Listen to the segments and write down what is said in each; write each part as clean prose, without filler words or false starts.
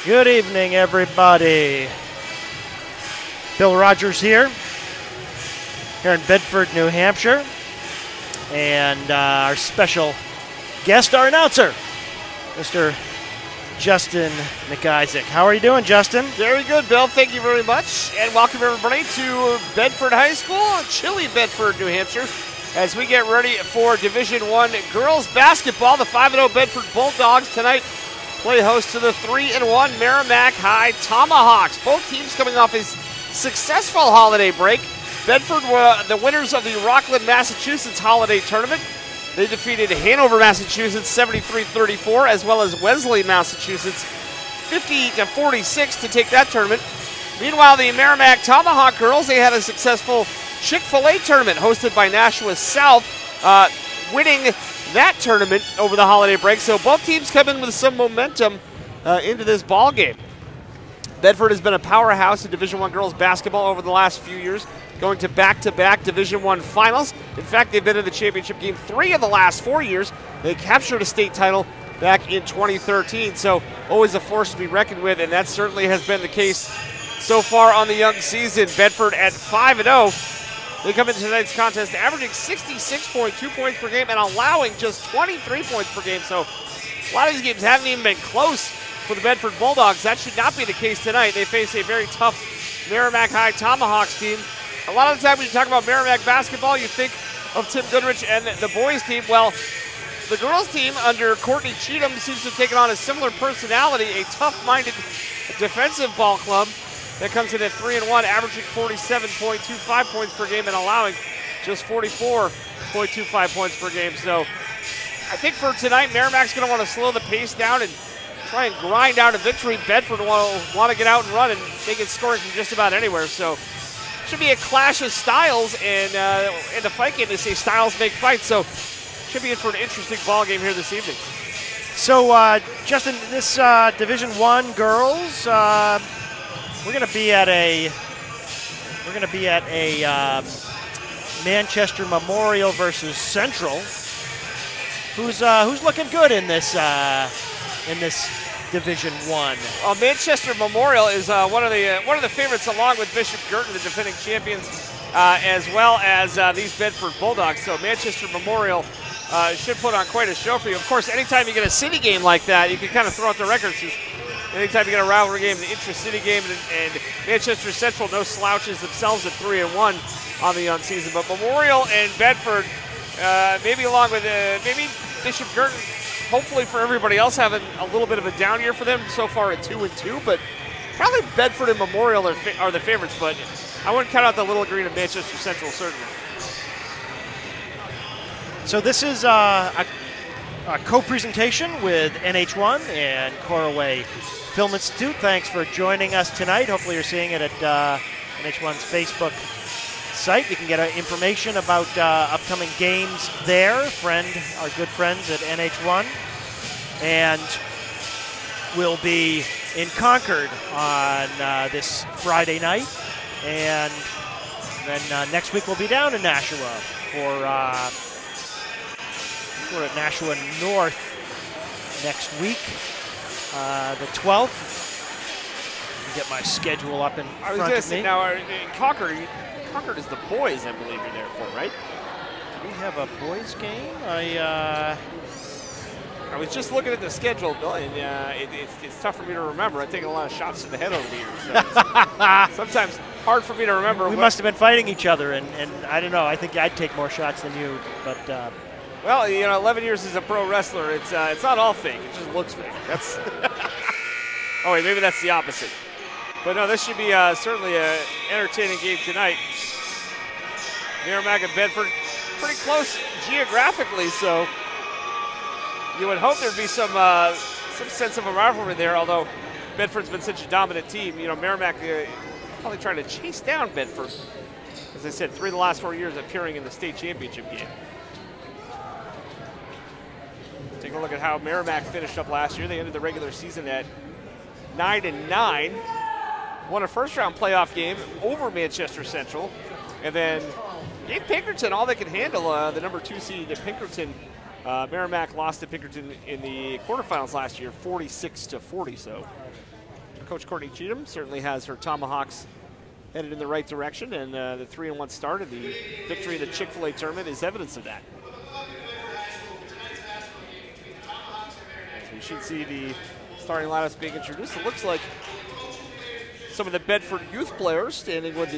Good evening, everybody. Bill Rogers here in Bedford, New Hampshire. And our special guest, our announcer, Mr. Justin McIsaac. How are you doing, Justin? Very good, Bill. Thank you very much. And welcome, everybody, to Bedford High School, chilly Bedford, New Hampshire, as we get ready for Division I girls basketball. The 5-0 Bedford Bulldogs tonight play host to the 3-1 Merrimack High Tomahawks. Both teams coming off a successful holiday break. Bedford were the winners of the Rocketman, Massachusetts holiday tournament. They defeated Hanover, Massachusetts 73-34, as well as Wesley, Massachusetts 50-46 to take that tournament. Meanwhile, the Merrimack Tomahawk girls, they had a successful Chick-fil-A tournament hosted by Nashua South, winning that tournament over the holiday break. So both teams come in with some momentum into this ball game. Bedford has been a powerhouse in Division I girls basketball over the last few years, going to back-to-back Division I finals. In fact, they've been in the championship game 3 of the last 4 years. They captured a state title back in 2013, so always a force to be reckoned with, and that certainly has been the case so far on the young season. Bedford at 5-0. They come into tonight's contest averaging 66.2 points per game and allowing just 23 points per game, so a lot of these games haven't even been close for the Bedford Bulldogs. That should not be the case tonight. They face a very tough Merrimack High Tomahawks team. A lot of the time when you talk about Merrimack basketball, you think of Tim Goodrich and the boys team. Well, the girls team under Courtney Cheatham seems to have taken on a similar personality, a tough-minded defensive ball club that comes in at 3-1, averaging 47.25 points per game and allowing just 44.25 points per game. So I think for tonight, Merrimack's going to want to slow the pace down and try and grind out a victory. Bedford will want to get out and run, and they get scoring from just about anywhere. So should be a clash of styles, and in the fight game, they say styles make fights. So should be in for an interesting ball game here this evening. So, Justin, this Division I girls, we're going to be at a Manchester Memorial versus Central. Who's looking good in this Division I? Manchester Memorial is one of the favorites, along with Bishop Girton, the defending champions, as well as these Bedford Bulldogs. So Manchester Memorial should put on quite a show for you. Of course, anytime you get a city game like that, you can kind of throw out the records. Anytime you get a rivalry game, an intra-city game, and Manchester Central, no slouches themselves at 3-1 on the young season. But Memorial and Bedford, maybe along with maybe Bishop Girton, hopefully for everybody else, having a little bit of a down year for them so far at 2-2. But probably Bedford and Memorial are the favorites. But I wouldn't count out the Little Green of Manchester Central, certainly. So this is a co-presentation with NH1 and Coruway Film Institute. Thanks for joining us tonight. Hopefully you're seeing it at NH1's Facebook site. You can get information about upcoming games there. Our good friends at NH1. And we'll be in Concord on this Friday night. And then next week we'll be down in Nashua for we're at Nashua North next week, the 12th. Get my schedule up in front of me. Now, in Concord is the boys, I believe you're there for, right? Do we have a boys game? I was just looking at the schedule, Bill, and it's tough for me to remember. I've taken a lot of shots to the head over the years. So it's sometimes hard for me to remember. We must have been fighting each other, and I don't know. I think I'd take more shots than you, but. Well, 11 years as a pro wrestler, it's not all fake. It just looks fake. That's. Oh wait, maybe that's the opposite. But no, this should be certainly an entertaining game tonight. Merrimack and Bedford, pretty close geographically, so you would hope there'd be some sense of a rivalry there. Although Bedford's been such a dominant team, Merrimack probably trying to chase down Bedford. As I said, 3 of the last 4 years appearing in the state championship game. Take a look at how Merrimack finished up last year. They ended the regular season at 9-9, won a first-round playoff game over Manchester Central, and then gave Pinkerton all they could handle. The number 2 seed at Pinkerton Merrimack lost to Pinkerton in the quarterfinals last year, 46-40. So Coach Courtney Cheatham certainly has her Tomahawks headed in the right direction, and the 3-1 start and the victory in the Chick-fil-A tournament is evidence of that. So we should see the starting lineups being introduced. It looks like some of the Bedford youth players standing with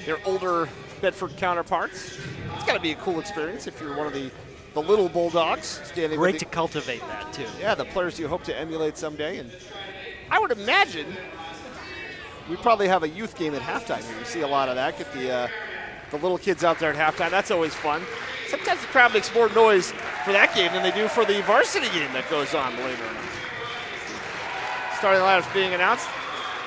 their older Bedford counterparts. It's got to be a cool experience if you're one of the little Bulldogs standing. Great to cultivate that too. Yeah, the players you hope to emulate someday. And I would imagine we probably have a youth game at halftime here. You see a lot of that. Get the little kids out there at halftime. That's always fun. Sometimes the crowd makes more noise for that game than they do for the varsity game that goes on, believe it or not. Starting lineups being announced.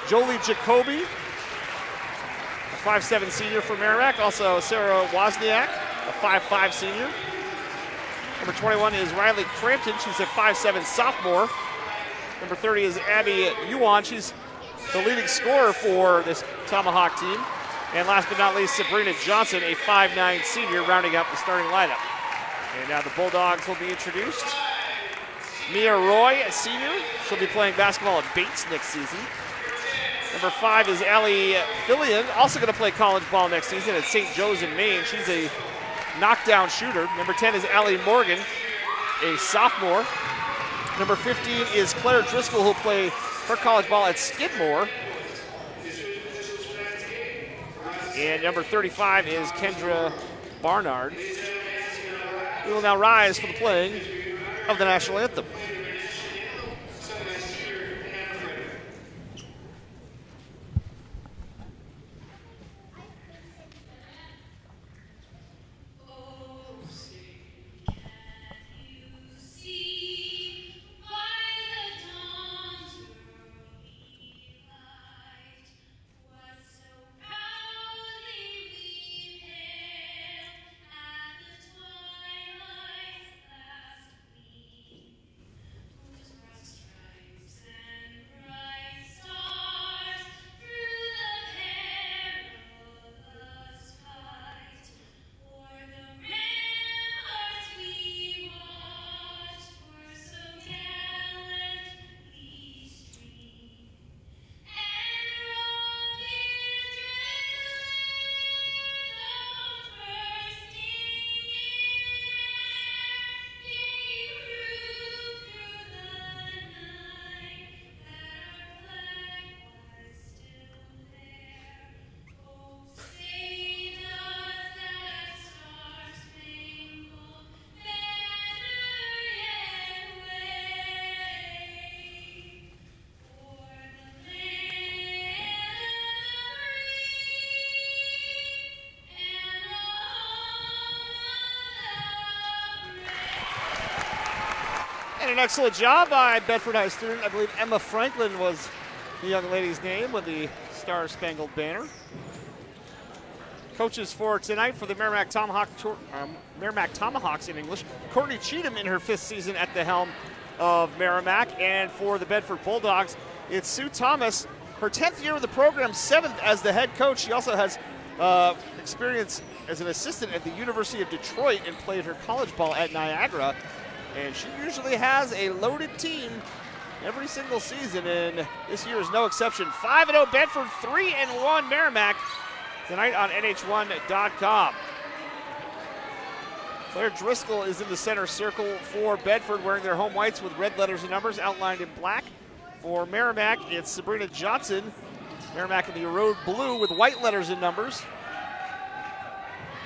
Jolie Jacoby, a 5'7" senior for Merrimack. Also Sarah Wozniak, a 5'5" senior. Number 21 is Riley Crampton. She's a 5'7" sophomore. Number 30 is Abby Yuan. She's the leading scorer for this Tomahawk team. And last but not least, Sabrina Johnson, a 5'9" senior, rounding out the starting lineup. And now the Bulldogs will be introduced. Mia Roy, a senior. She'll be playing basketball at Bates next season. Number 5 is Allie Fillion, also going to play college ball next season at St. Joe's in Maine. She's a knockdown shooter. Number 10 is Allie Morgan, a sophomore. Number 15 is Claire Driscoll, who'll play her college ball at Skidmore. And number 35 is Kendra Barnard. We will now rise for the playing of the national anthem. An excellent job by Bedford High student. I believe Emma Franklin was the young lady's name with the Star-Spangled Banner. Coaches for tonight for the Merrimack Tomahawks in English. Courtney Cheatham in her 5th season at the helm of Merrimack. And for the Bedford Bulldogs, it's Sue Thomas, her 10th year of the program, 7th as the head coach. She also has experience as an assistant at the University of Detroit and played her college ball at Niagara. And she usually has a loaded team every single season, and this year is no exception. 5-0 Bedford, 3-1 Merrimack tonight on NH1.com. Claire Driscoll is in the center circle for Bedford, wearing their home whites with red letters and numbers outlined in black. For Merrimack, it's Sabrina Johnson. Merrimack in the road blue with white letters and numbers.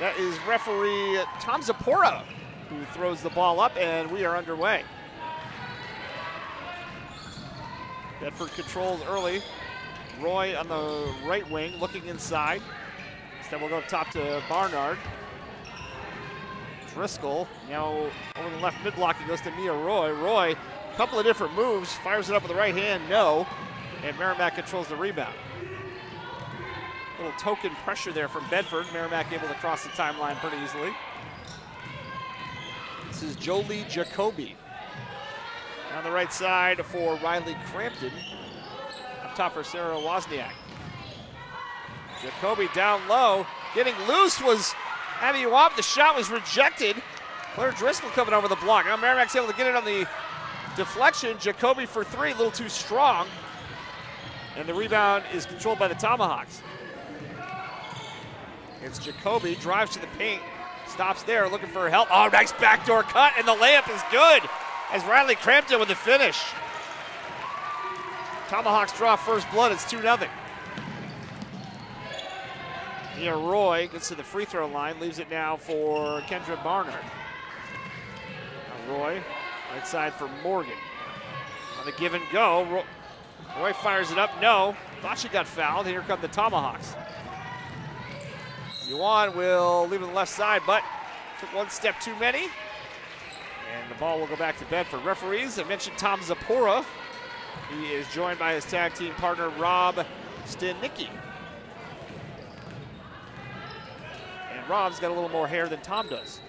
That is referee Tom Zapora, who throws the ball up, and we are underway. Bedford controls early. Roy on the right wing, looking inside. Instead, we'll go up top to Barnard. Driscoll now over the left mid-block. He goes to Mia Roy. Roy, a couple of different moves, fires it up with the right hand, no. And Merrimack controls the rebound. Little token pressure there from Bedford. Merrimack able to cross the timeline pretty easily. This is Jolie Jacoby. On the right side for Riley Crampton. Up top for Sarah Wozniak. Jacoby down low. Getting loose was Abby Wap. The shot was rejected. Claire Driscoll coming over the block. Now Merrimack's able to get it on the deflection. Jacoby for three, a little too strong. And the rebound is controlled by the Tomahawks. It's Jacoby, drives to the paint, stops there, looking for help. Oh, nice backdoor cut, and the layup is good as Riley Crampton with the finish. Tomahawks draw first blood, it's 2-0. Mia Roy gets to the free throw line, leaves it now for Kendra Barnard. Now Roy, right side for Morgan. On the give and go, Roy fires it up, no. Thought she got fouled, here come the Tomahawks. Yuan will leave it on the left side, but took one step too many. And the ball will go back to Bedford. Referees, I mentioned Tom Zapora. He is joined by his tag team partner, Rob Stanicki. And Rob's got a little more hair than Tom does.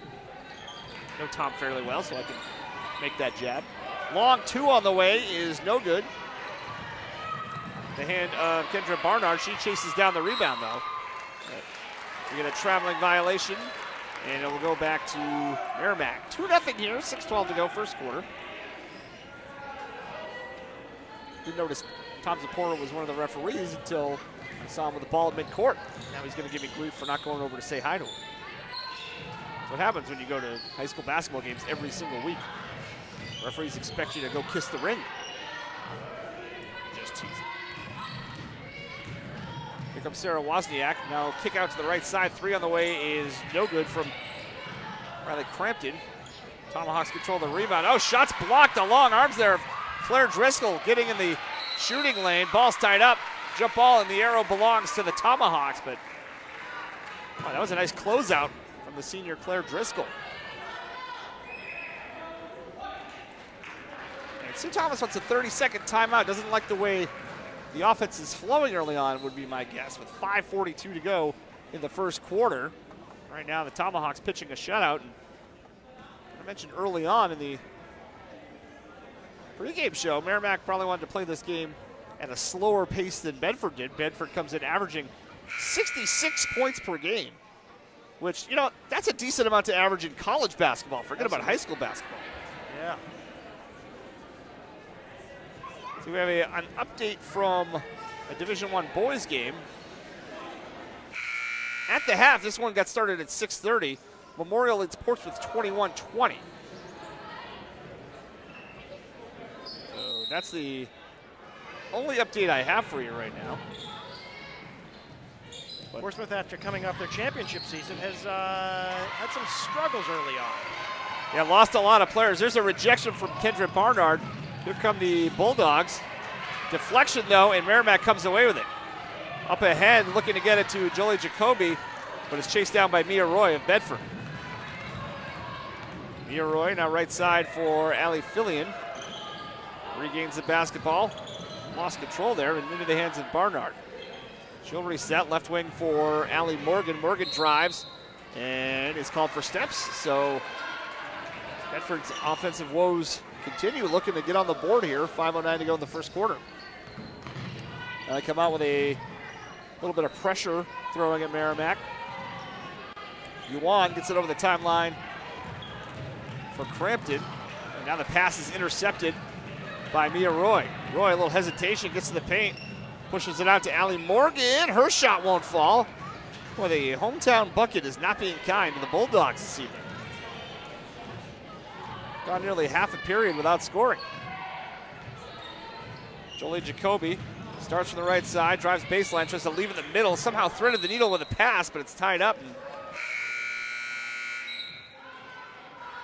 Know Tom fairly well, so I can make that jab. Long two on the way is no good. The hand of Kendra Barnard, she chases down the rebound though. We get a traveling violation, and it will go back to Merrimack. 2-0 here, 6:12 to go, first quarter. Didn't notice Tom Zapora was one of the referees until I saw him with the ball at midcourt. Now he's going to give me grief for not going over to say hi to him. That's what happens when you go to high school basketball games every single week. Referees expect you to go kiss the ring. Just teasing. Here comes Sarah Wozniak. Now kick out to the right side. Three on the way is no good from Riley Crampton. Tomahawks control the rebound. Oh, shots blocked. The long arms there of Claire Driscoll getting in the shooting lane. Ball's tied up. Jump ball, and the arrow belongs to the Tomahawks. But oh, that was a nice closeout from the senior Claire Driscoll. And Sue Thomas wants a 30-second timeout. Doesn't like the way the offense is flowing early on, would be my guess, with 5:42 to go in the first quarter. Right now, the Tomahawks pitching a shutout. And I mentioned early on in the pregame show, Merrimack probably wanted to play this game at a slower pace than Bedford did. Bedford comes in averaging 66 points per game, which, you know, that's a decent amount to average in college basketball. Forget about high school basketball. Yeah. So we have an update from a Division I boys game. At the half, this one got started at 6:30. Memorial leads Portsmouth 21-20. So that's the only update I have for you right now. But Portsmouth, after coming off their championship season, has had some struggles early on. yeah, lost a lot of players. There's a rejection from Kendra Barnard. Here come the Bulldogs. Deflection, though, and Merrimack comes away with it. Up ahead, looking to get it to Jolie Jacoby, but it's chased down by Mia Roy of Bedford. Mia Roy now right side for Allie Fillion. Regains the basketball. Lost control there and into the hands of Barnard. She'll reset left wing for Allie Morgan. Morgan drives and is called for steps. So Bedford's offensive woes continue, looking to get on the board here. 5:09 to go in the first quarter. They come out with a little bit of pressure throwing at Merrimack. Yuan gets it over the timeline for Crampton. And now the pass is intercepted by Mia Roy. Roy, a little hesitation, gets to the paint, pushes it out to Allie Morgan. Her shot won't fall. Boy, the hometown bucket is not being kind to the Bulldogs this evening. Gone nearly half a period without scoring. Jolie Jacoby starts from the right side, drives baseline, tries to leave in the middle, somehow threaded the needle with a pass, but it's tied up. And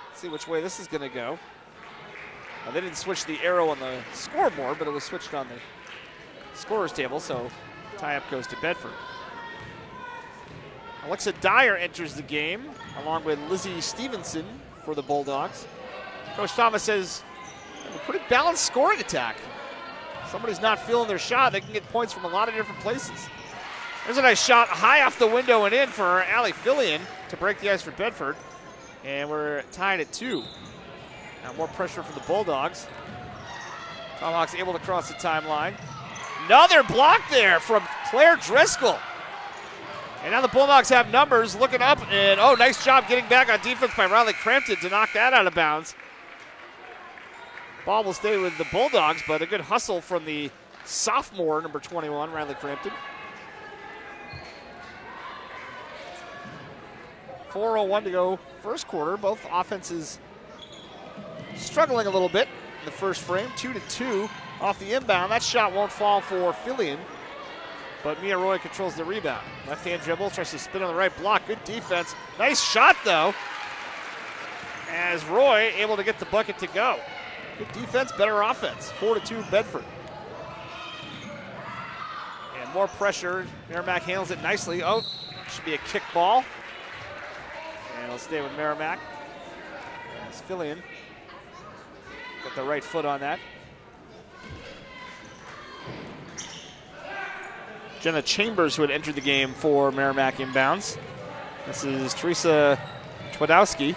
let's see which way this is going to go. Well, they didn't switch the arrow on the scoreboard, but it was switched on the scorer's table, so tie-up goes to Bedford. Alexa Dyer enters the game, along with Lizzie Stevenson for the Bulldogs. Coach Thomas says, a pretty balanced scoring attack. Somebody's not feeling their shot, they can get points from a lot of different places. There's a nice shot high off the window and in for Allie Fillion to break the ice for Bedford. And we're tied at 2. Now more pressure for the Bulldogs. Tomahawks able to cross the timeline. Another block there from Claire Driscoll. And now the Bulldogs have numbers, looking up, and oh, nice job getting back on defense by Riley Crampton to knock that out of bounds. Ball will stay with the Bulldogs, but a good hustle from the sophomore, number 21, Riley Crampton. 4:01 to go first quarter. Both offenses struggling a little bit in the first frame. 2-2 off the inbound. That shot won't fall for Fillion, but Mia Roy controls the rebound. Left-hand dribble, tries to spin on the right block. Good defense. Nice shot, though, as Roy able to get the bucket to go. Good defense, better offense. 4-2 Bedford. And more pressure. Merrimack handles it nicely. Oh, should be a kick ball. And it'll stay with Merrimack. As Fillion got the right foot on that. Jenna Chambers, who had entered the game for Merrimack inbounds. This is Teresa Twodowski.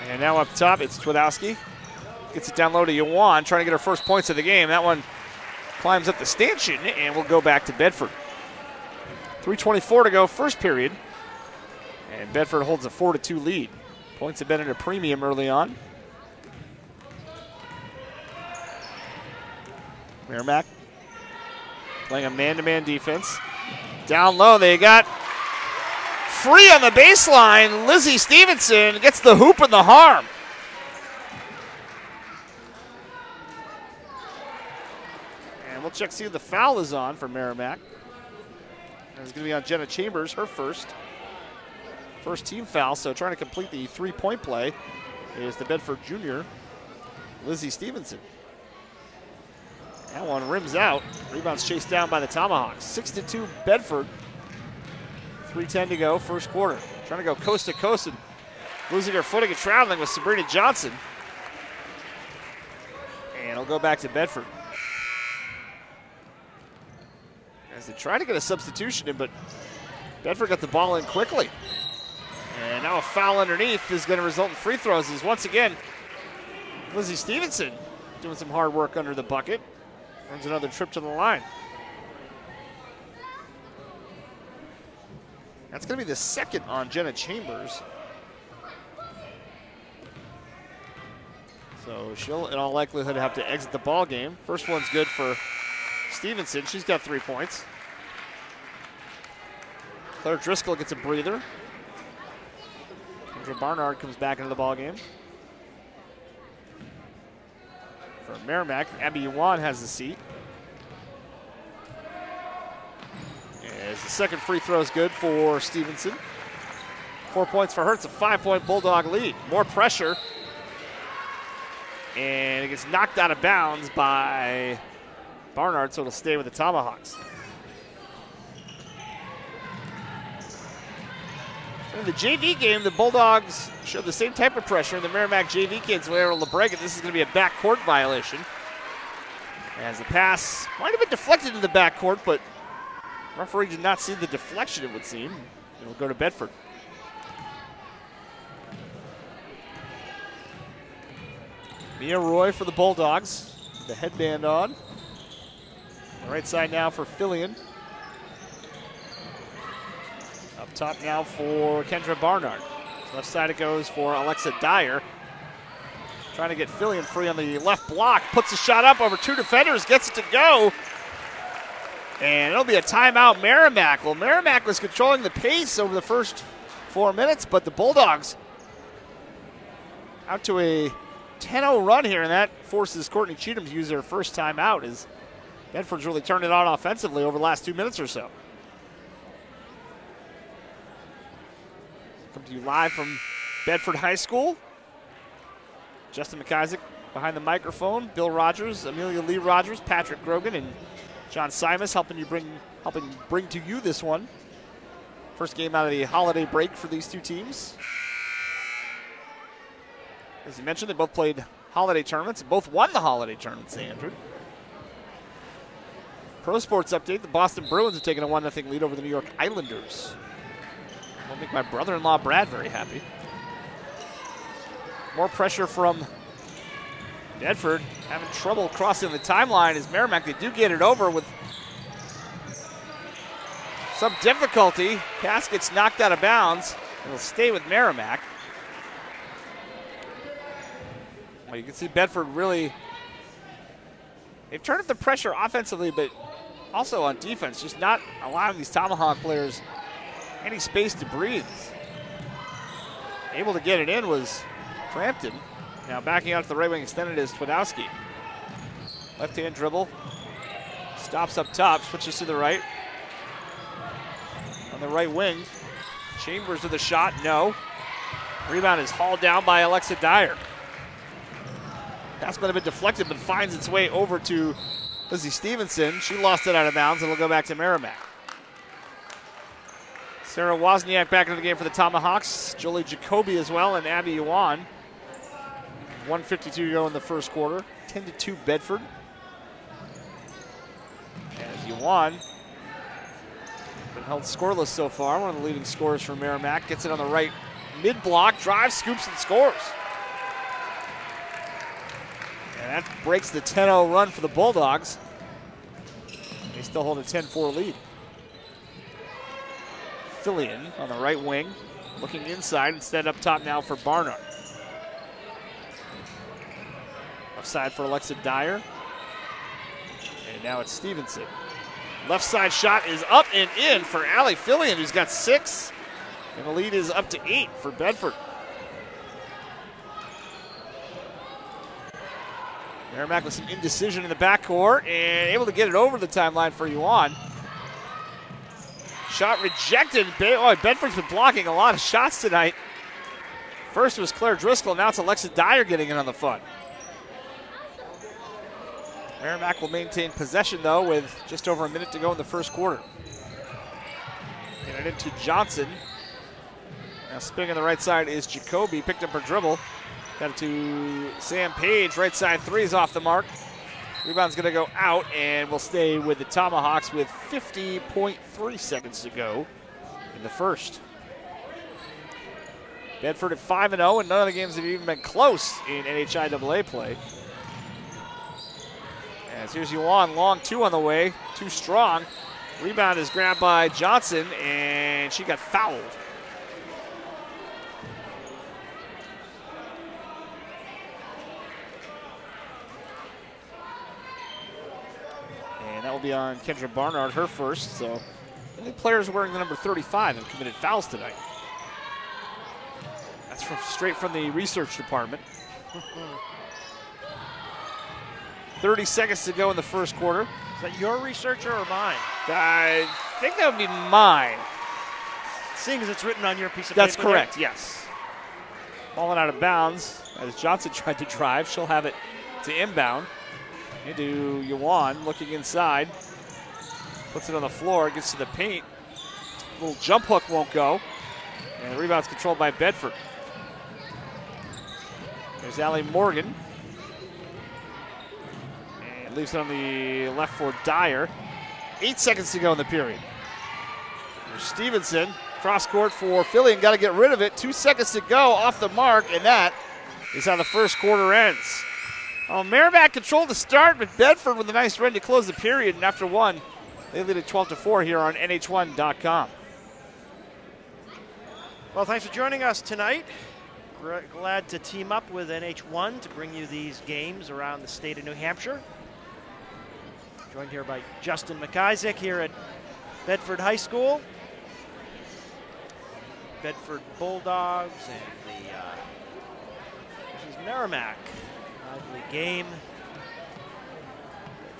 And now up top, it's Twodowski. Gets it down low to Yuan, trying to get her first points of the game. That one climbs up the stanchion, and we'll go back to Bedford. 3:24 to go, first period. And Bedford holds a 4-2 lead. Points have been at a premium early on. Merrimack playing a man-to-man defense. Down low, they got free on the baseline. Lizzie Stevenson gets the hoop and the harm. And we'll check see who the foul is on for Merrimack. And it's going to be on Jenna Chambers, her first team foul. So trying to complete the three-point play is the Bedford junior, Lizzie Stevenson. That one rims out. Rebound's chased down by the Tomahawks. 6-2 Bedford. 3:10 to go, first quarter. Trying to go coast to coast and losing her footing and traveling with Sabrina Johnson. And it'll go back to Bedford. As they try to get a substitution in, but Bedford got the ball in quickly. And now a foul underneath is going to result in free throws. As once again, Lizzie Stevenson doing some hard work under the bucket. Runs another trip to the line. That's going to be the second on Jenna Chambers. So she'll, in all likelihood, have to exit the ball game. First one's good for Stevenson. She's got 3 points. Claire Driscoll gets a breather. Kendra Barnard comes back into the ball game. For Merrimack, Abby Yuan has the seat. As the second free throw is good for Stevenson. 4 points for her. It's a 5-point Bulldog lead. More pressure. And it gets knocked out of bounds by Barnard, so it'll stay with the Tomahawks. In the JV game, the Bulldogs showed the same type of pressure. The Merrimack JV kids were able to break it. This is going to be a backcourt violation. As the pass might have been deflected in the backcourt, but referee did not see the deflection, it would seem. It'll go to Bedford. Mia Roy for the Bulldogs. The headband on. The right side now for Fillion. Up top now for Kendra Barnard. Left side it goes for Alexa Dyer. Trying to get Fillion free on the left block. Puts a shot up over 2 defenders. Gets it to go. And it'll be a timeout, Merrimack. Well, Merrimack was controlling the pace over the first 4 minutes, but the Bulldogs out to a 10-0 run here, and that forces Courtney Cheatham to use her first timeout as Bedford's really turned it on offensively over the last 2 minutes or so. Come to you live from Bedford High School. Justin McIsaac behind the microphone. Bill Rogers, Amelia Lee Rogers, Patrick Grogan, and John Simas helping bring to you this one. First game out of the holiday break for these two teams. As you mentioned, they both played holiday tournaments. Both won the holiday tournaments they entered. Pro Sports update, the Boston Bruins have taken a 1-0 lead over the New York Islanders. Will make my brother-in-law Brad very happy. More pressure from Bedford, having trouble crossing the timeline as Merrimack. They do get it over with some difficulty. Pass gets knocked out of bounds. It'll stay with Merrimack. Well, you can see Bedford really, they've turned up the pressure offensively, but also on defense, just not allowing these Tomahawk players any space to breathe. Able to get it in was Crampton. Now backing out to the right wing extended is Twidowski. Left-hand dribble. Stops up top, switches to the right. On the right wing, Chambers with the shot, no. Rebound is hauled down by Alexa Dyer. Pass might have been deflected, but finds its way over to Lizzie Stevenson. She lost it out of bounds, and it'll go back to Merrimack. Sarah Wozniak back into the game for the Tomahawks. Jolie Jacoby as well, and Abby Yuan. 1:52 to go in the first quarter. 10-2 Bedford. As Yuan been held scoreless so far. One of the leading scorers for Merrimack. Gets it on the right mid-block, drives, scoops, and scores. And that breaks the 10-0 run for the Bulldogs. They still hold a 10-4 lead. Fillion on the right wing, looking inside instead up top now for Barnard. Left side for Alexa Dyer. And now it's Stevenson. Left side shot is up and in for Allie Fillion, who's got 6. And the lead is up to 8 for Bedford. Merrimack with some indecision in the backcourt and able to get it over the timeline for Yuan. Shot rejected. Bedford's been blocking a lot of shots tonight. First was Claire Driscoll, now it's Alexa Dyer getting in on the fun. Merrimack will maintain possession though with just over a minute to go in the first quarter. Get it into Johnson. Now spinning on the right side is Jacoby, picked up her dribble. Got it to Sam Page, right side three is off the mark. Rebound's gonna go out and will stay with the Tomahawks with 50.3 seconds to go in the first. Bedford at 5-0 and none of the games have even been close in NHIAA play. As here's Yuan, long two on the way, too strong. Rebound is grabbed by Johnson and she got fouled. And that will be on Kendra Barnard, her first. So I think players wearing the number 35 have committed fouls tonight. That's straight from the research department. 30 seconds to go in the first quarter. Is that your researcher or mine? I think that would be mine. Seeing as it's written on your piece of That's paper. correct, yes. Falling out of bounds as Johnson tried to drive. She'll have it to inbound. Into Yuan, looking inside. Puts it on the floor, gets to the paint. Little jump hook won't go. And the rebound's controlled by Bedford. There's Allie Morgan. And leaves it on the left for Dyer. 8 seconds to go in the period. There's Stevenson. Cross court for Fillion. Got to get rid of it. 2 seconds to go off the mark. And that is how the first quarter ends. Well, Merrimack controlled the start, but Bedford with a nice run to close the period. And after one, they lead at 12-4 here on NH1.com. Well, thanks for joining us tonight. Glad to team up with NH1 to bring you these games around the state of New Hampshire. Joined here by Justin McIsaac here at Bedford High School. Bedford Bulldogs and this is Merrimack. Lively game.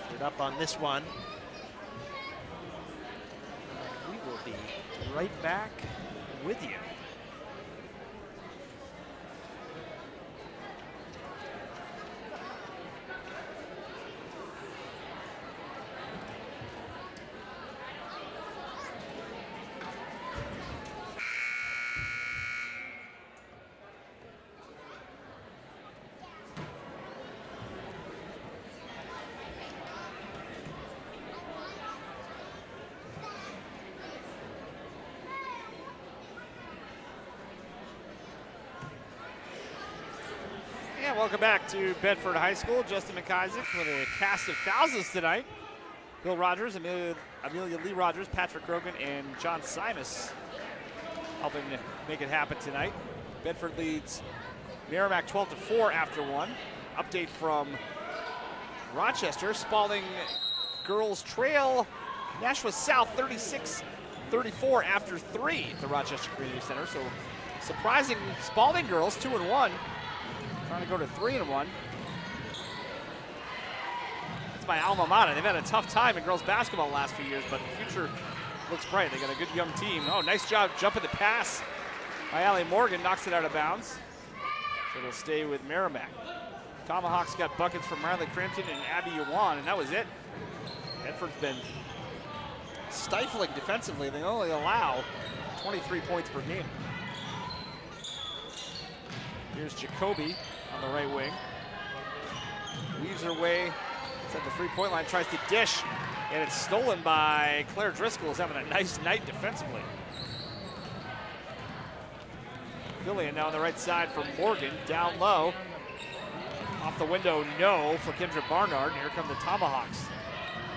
Bedford up on this one. We will be right back with you. Welcome back to Bedford High School. Justin McIsaac with a cast of thousands tonight. Bill Rogers, Amelia Lee Rogers, Patrick Grogan, and John Simus helping make it happen tonight. Bedford leads Merrimack 12-4 after one. Update from Rochester. Spalding girls trail Nashua South 36-34 after 3 at the Rochester Community Center. So surprising Spalding girls 2-1, trying to go to 3-1. It's my alma mater. They've had a tough time in girls basketball the last few years, but the future looks bright. They got a good young team. Oh, nice job jumping the pass by Allie Morgan, knocks it out of bounds. So it'll stay with Merrimack. Tomahawks got buckets from Riley Crampton and Abby Yuan, and that was it. Bedford's been stifling defensively. They only allow 23 points per game. Here's Jacoby on the right wing. Weaves her way at the three-point line, tries to dish, and it's stolen by Claire Driscoll, who's having a nice night defensively. Fillion now on the right side for Morgan, down low. Off the window, no, for Kendra Barnard, and here come the Tomahawks.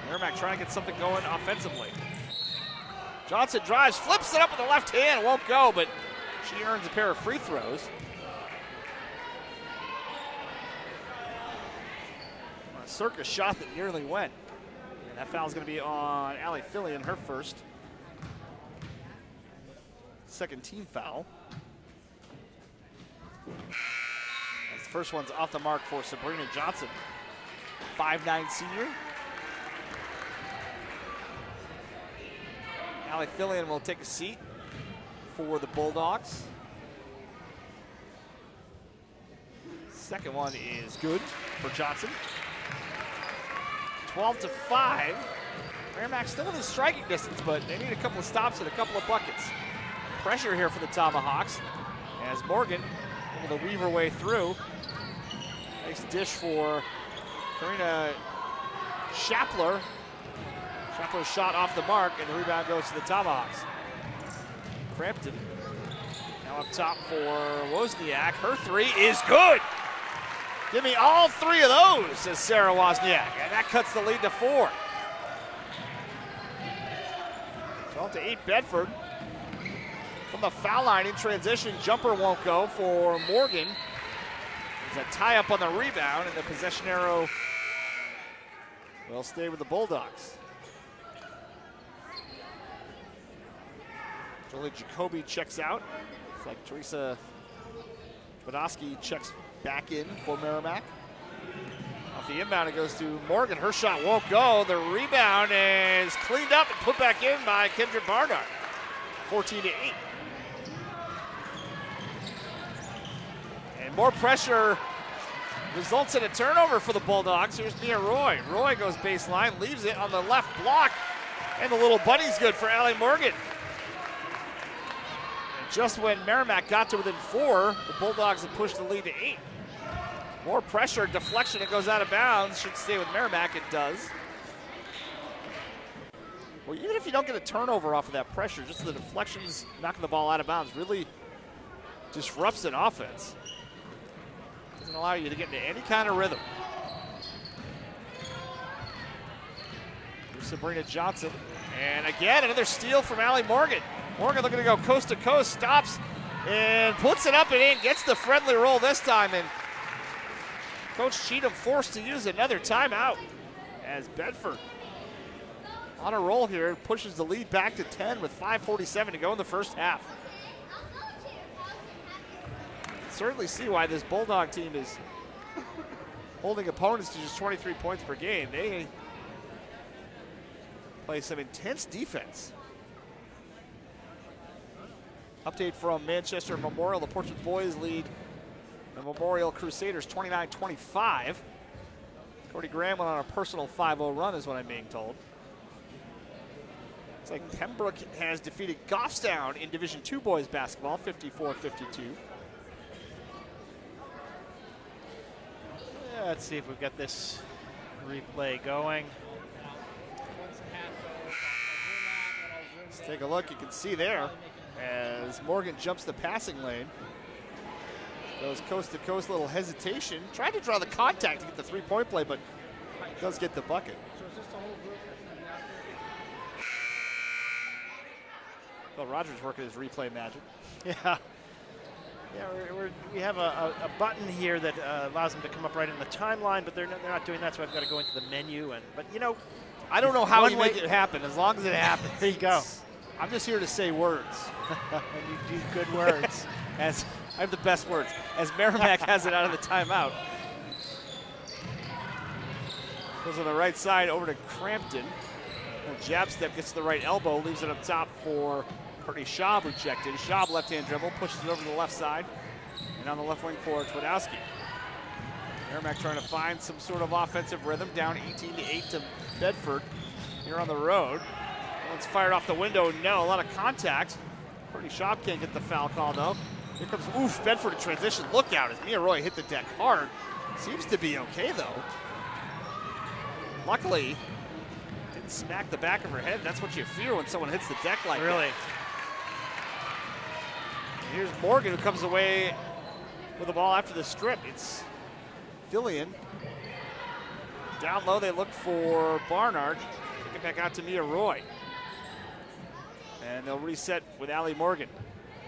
Merrimack trying to get something going offensively. Johnson drives, flips it up with the left hand, won't go, but she earns a pair of free throws. A circus shot that nearly went. And that foul's going to be on Allie Fillion, her first. Second team foul. The first one's off the mark for Sabrina Johnson, 5'9" senior. Allie Fillion will take a seat for the Bulldogs. Second one is good for Johnson. 12-5. Merrimack still in the striking distance, but they need a couple of stops and a couple of buckets. Pressure here for the Tomahawks as Morgan able to weave her way through. Nice dish for Karina Shapler. Shapler's shot off the mark, and the rebound goes to the Tomahawks. Crampton now up top for Wozniak. Her three is good. Give me all three of those, says Sarah Wozniak, and that cuts the lead to 4. 12-8 Bedford. From the foul line in transition, jumper won't go for Morgan. There's a tie up on the rebound, and the possession arrow will stay with the Bulldogs. Jolie Jacoby checks out. It's like Teresa Twadowski checks back in for Merrimack. Off the inbound, it goes to Morgan. Her shot won't go. The rebound is cleaned up and put back in by Kendra Barnard. 14-8. And more pressure results in a turnover for the Bulldogs. Here's Mia Roy. Roy goes baseline, leaves it on the left block, and the little bunny's good for Allie Morgan. And just when Merrimack got to within 4, the Bulldogs have pushed the lead to 8. More pressure, deflection, it goes out of bounds. Should stay with Merrimack, it does. Well, even if you don't get a turnover off of that pressure, just the deflections knocking the ball out of bounds really disrupts an offense. Doesn't allow you to get into any kind of rhythm. Here's Sabrina Johnson. And again, another steal from Allie Morgan. Morgan looking to go coast to coast, stops and puts it up and in, gets the friendly roll this time, and Coach Cheatham forced to use another timeout as Bedford on a roll here, pushes the lead back to 10 with 5:47 to go in the first half. Certainly see why this Bulldog team is holding opponents to just 23 points per game. They play some intense defense. Update from Manchester Memorial. The Portsmouth boys lead the Memorial Crusaders 29-25. Cody Graham went on a personal 5-0 run is what I'm being told. It's like Pembroke has defeated Goffstown in Division II boys basketball, 54-52. Let's see if we've got this replay going. Let's take a look. You can see there as Morgan jumps the passing lane. Goes coast to coast, little hesitation. Tried to draw the contact to get the three-point play, but does get the bucket. Well, Roger's working his replay magic. Yeah. Yeah, we have a button here that allows them to come up right in the timeline, but they're not doing that, so I've got to go into the menu. But you know, I don't know how you make it happen, as long as it happens. There you go. I'm just here to say words. And you do good words. As I have the best words. As Merrimack has it out of the timeout. Goes on the right side over to Crampton. A jab step, gets to the right elbow, leaves it up top for Courtney Schaub, who checked in. Schaub left-hand dribble, pushes it over to the left side. And on the left wing for Twidowski. Merrimack trying to find some sort of offensive rhythm, down 18-8 to Bedford here on the road. One's fired off the window, no, a lot of contact. Courtney Schaub can't get the foul call though. Here comes, Bedford in transition. Look out as Mia Roy hit the deck hard. Seems to be okay though. Luckily, didn't smack the back of her head. That's what you fear when someone hits the deck like really. that. Here's Morgan, who comes away with the ball after the strip. It's Fillion. Down low, they look for Barnard. Kick it back out to Mia Roy. And they'll reset with Allie Morgan.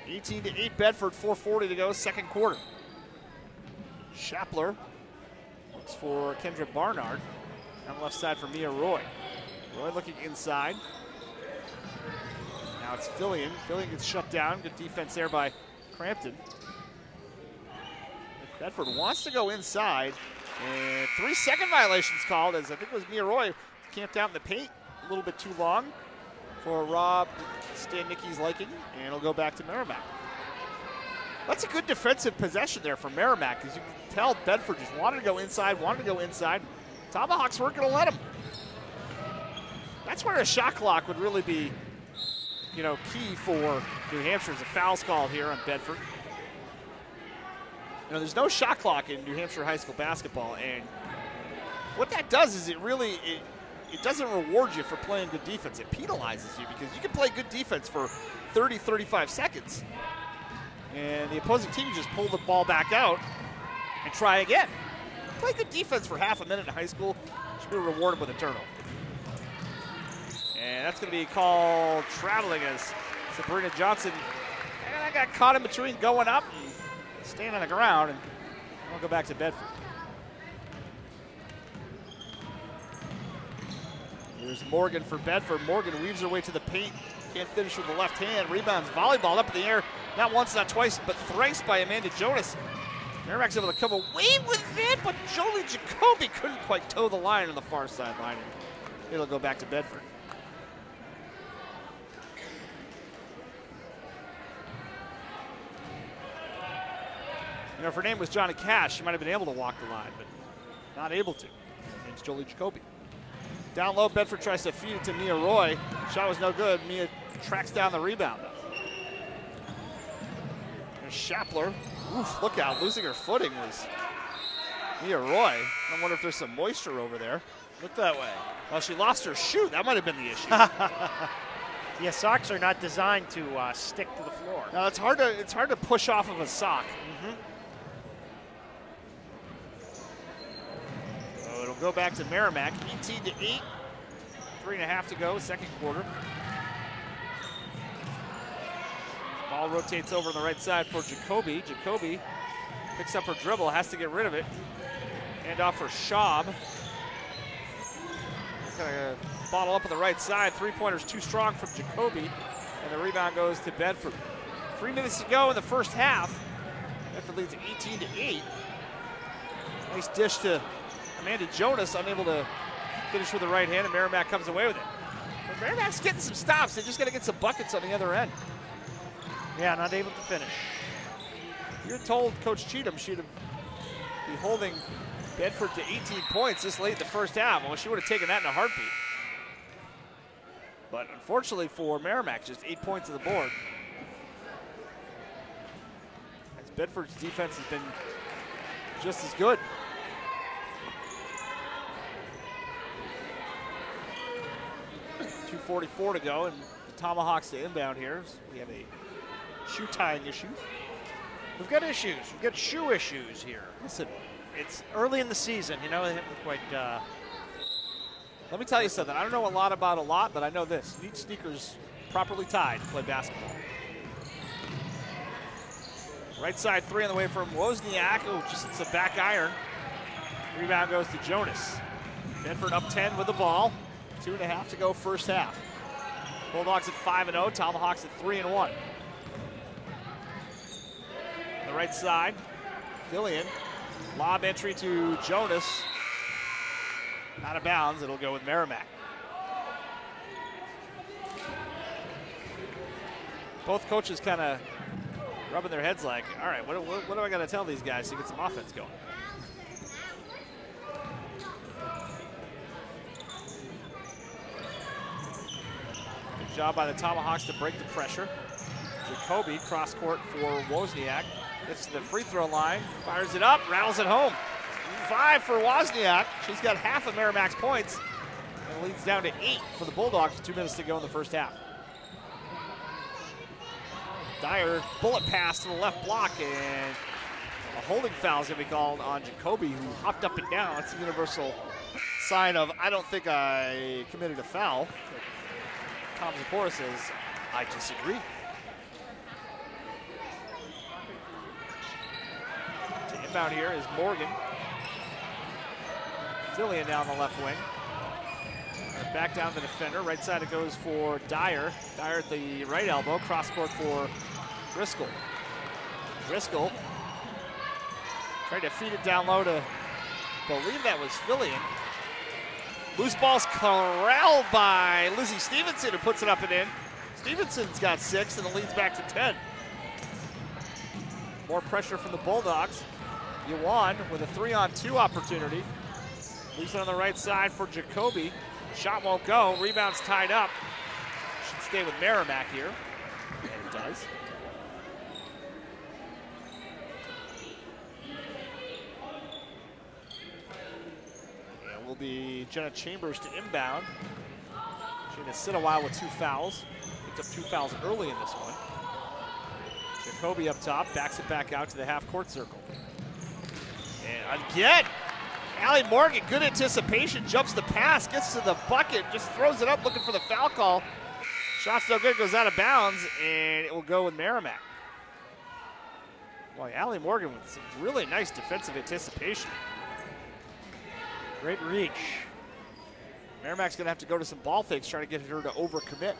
18-8 Bedford, 4:40 to go, second quarter. Shapler looks for Kendra Barnard. On the left side for Mia Roy. Roy looking inside. Now it's Fillion. Fillion gets shut down. Good defense there by Crampton. Bedford wants to go inside. And 3-second violations called, as I think it was Mia Roy camped out in the paint a little bit too long for Rob Stanicki's liking, and it'll go back to Merrimack. That's a good defensive possession there for Merrimack, because you can tell Bedford just wanted to go inside. Tomahawks weren't going to let him. That's where a shot clock would really be, you know, key for New Hampshire. As a foul's called here on Bedford. You know, there's no shot clock in New Hampshire high school basketball, and what that does is it doesn't reward you for playing good defense. It penalizes you, because you can play good defense for 30, 35 seconds, and the opposing team can just pull the ball back out and try again. Play good defense for half a minute in high school, should be rewarded with a turnover. And that's going to be called traveling, as Sabrina Johnson got caught in between going up and staying on the ground, and we'll go back to Bedford. Here's Morgan for Bedford. Morgan weaves her way to the paint. Can't finish with the left hand. Rebounds, volleyball up in the air. Not once, not twice, but thrice by Amanda Jonas. Merrimack's able to come away with it, but Jolie Jacoby couldn't quite toe the line on the far sideline. It'll go back to Bedford. You know, if her name was Johnny Cash, she might have been able to walk the line, but not able to. Her name's Jolie Jacoby. Down low, Bedford tries to feed it to Mia Roy. Shot was no good. Mia tracks down the rebound, though. There's Shapler. Oof, look out, losing her footing was Mia Roy. I wonder if there's some moisture over there. Look that way. Well, she lost her shoe. That might have been the issue. Yeah, socks are not designed to stick to the floor. No, it's hard to push off of a sock. So it'll go back to Merrimack, 18-8. 3.5 to go, second quarter. Ball rotates over on the right side for Jacoby. Jacoby picks up her dribble, has to get rid of it. Hand off for Schaub. Gonna bottle up on the right side. Three-pointer's too strong from Jacoby, and the rebound goes to Bedford. 3 minutes to go in the first half. Bedford leads 18-8. Nice dish to Amanda Jonas, unable to finish with the right hand, and Merrimack comes away with it. But Merrimack's getting some stops. They just got to get some buckets on the other end. Yeah, not able to finish. You're told Coach Cheatham she'd be holding Bedford to 18 points this late in the first half. Well, she would have taken that in a heartbeat. But unfortunately for Merrimack, just 8 points on the board. As Bedford's defense has been just as good. .244 to go, and the Tomahawks to inbound here. So we have a shoe tying issue. We've got issues. We've got shoe issues here. Listen, it's early in the season. You know, they haven't quite. Let me tell you something. I don't know a lot about a lot, but I know this. You need sneakers properly tied to play basketball. Right side three on the way from Wozniak, who just hits a back iron. Rebound goes to Jonas. Bedford up 10 with the ball. 2.5 to go first half. Bulldogs at 5-0, Tomahawks at 3-1. On the right side, Fillion. Lob entry to Jonas. Out of bounds, it'll go with Merrimack. Both coaches kind of rubbing their heads like, all right, what do I got to tell these guys to get some offense going? Good job by the Tomahawks to break the pressure. Jacoby, cross court for Wozniak. Gets to the free throw line, fires it up, rattles it home. 5 for Wozniak. She's got half of Merrimack's points and leads down to 8 for the Bulldogs with 2 minutes to go in the first half. Dyer bullet pass to the left block, and a holding foul is going to be called on Jacoby, who hopped up and down. That's a universal sign of, I don't think I committed a foul. Tom Zapora says, I disagree. To inbound here is Morgan. Fillion down the left wing. Back down the defender. Right side it goes for Dyer. Dyer at the right elbow. Cross court for Driscoll. Driscoll tried to feed it down low to believe that was Fillion. Loose ball's corralled by Lizzie Stevenson, who puts it up and in. Stevenson's got 6 and the lead's back to 10. More pressure from the Bulldogs. Yuan with a 3-on-2 opportunity. Leaves it on the right side for Jacoby. Shot won't go. Rebound's tied up. Should stay with Merrimack here. And it does. And will be Jenna Chambers to inbound. She's going to sit a while with 2 fouls. Picked up 2 fouls early in this one. Jacoby up top, backs it back out to the half-court circle. And again, Allie Morgan, good anticipation, jumps the pass, gets to the bucket, just throws it up looking for the foul call. Shot's no good, goes out of bounds, and it will go with Merrimack. Boy, Allie Morgan with some really nice defensive anticipation. Great reach. Merrimack's going to have to go to some ball fakes, trying to get her to overcommit.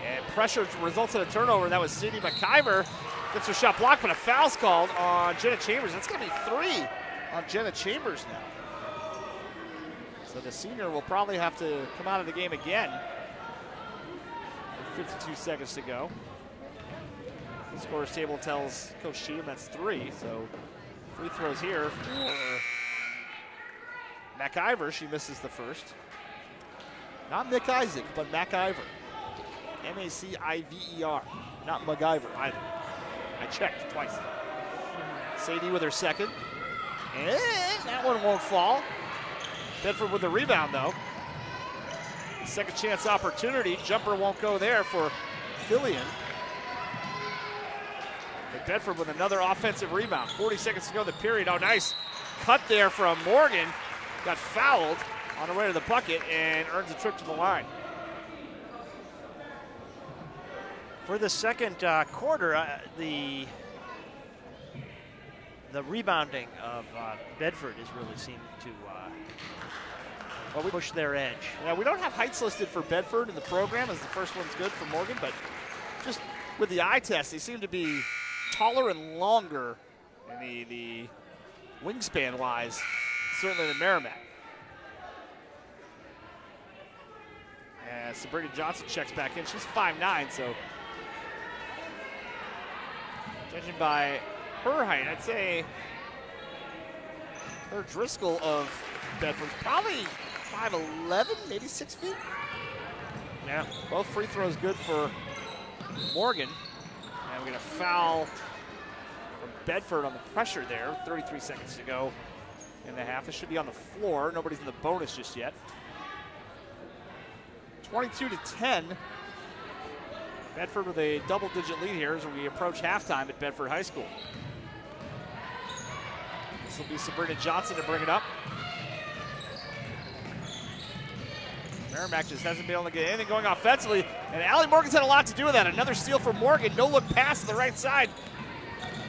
And pressure results in a turnover, and that was Sadie McIver. Gets her shot blocked, but a foul's called on Jenna Chambers. That's going to be 3 on Jenna Chambers now. So the senior will probably have to come out of the game again. With 52 seconds to go. The scorer's table tells Coach Sheehan that's 3, so free throws here for McIver. She misses the first. Not Mick Isaac, but McIver. M-A-C-I-V-E-R. Not MacGyver either. I checked twice. Sadie with her second. And that one won't fall. Bedford with the rebound, though. Second chance opportunity. Jumper won't go there for Fillion. And Bedford with another offensive rebound. 40 seconds to go in the period. Oh, nice cut there from Morgan. Got fouled on the way to the bucket and earns a trip to the line. For the second quarter, the rebounding of Bedford has really seemed to push their edge. Yeah, we don't have heights listed for Bedford in the program, as the first one's good for Morgan, but just with the eye test, they seem to be taller and longer in the wingspan-wise, certainly than Merrimack. And Sabrina Johnson checks back in. She's 5'9", so judging by her height, I'd say her Driscoll of Bedford's probably 5'11", maybe 6 feet. Yeah, both free throws good for Morgan. And we're going to foul from Bedford on the pressure there. 33 seconds to go in the half. This should be on the floor. Nobody's in the bonus just yet. 22-10. Bedford with a double-digit lead here as we approach halftime at Bedford High School. This will be Sabrina Johnson to bring it up. Merrimack just hasn't been able to get anything going offensively, and Allie Morgan's had a lot to do with that. Another steal for Morgan. No look pass to the right side.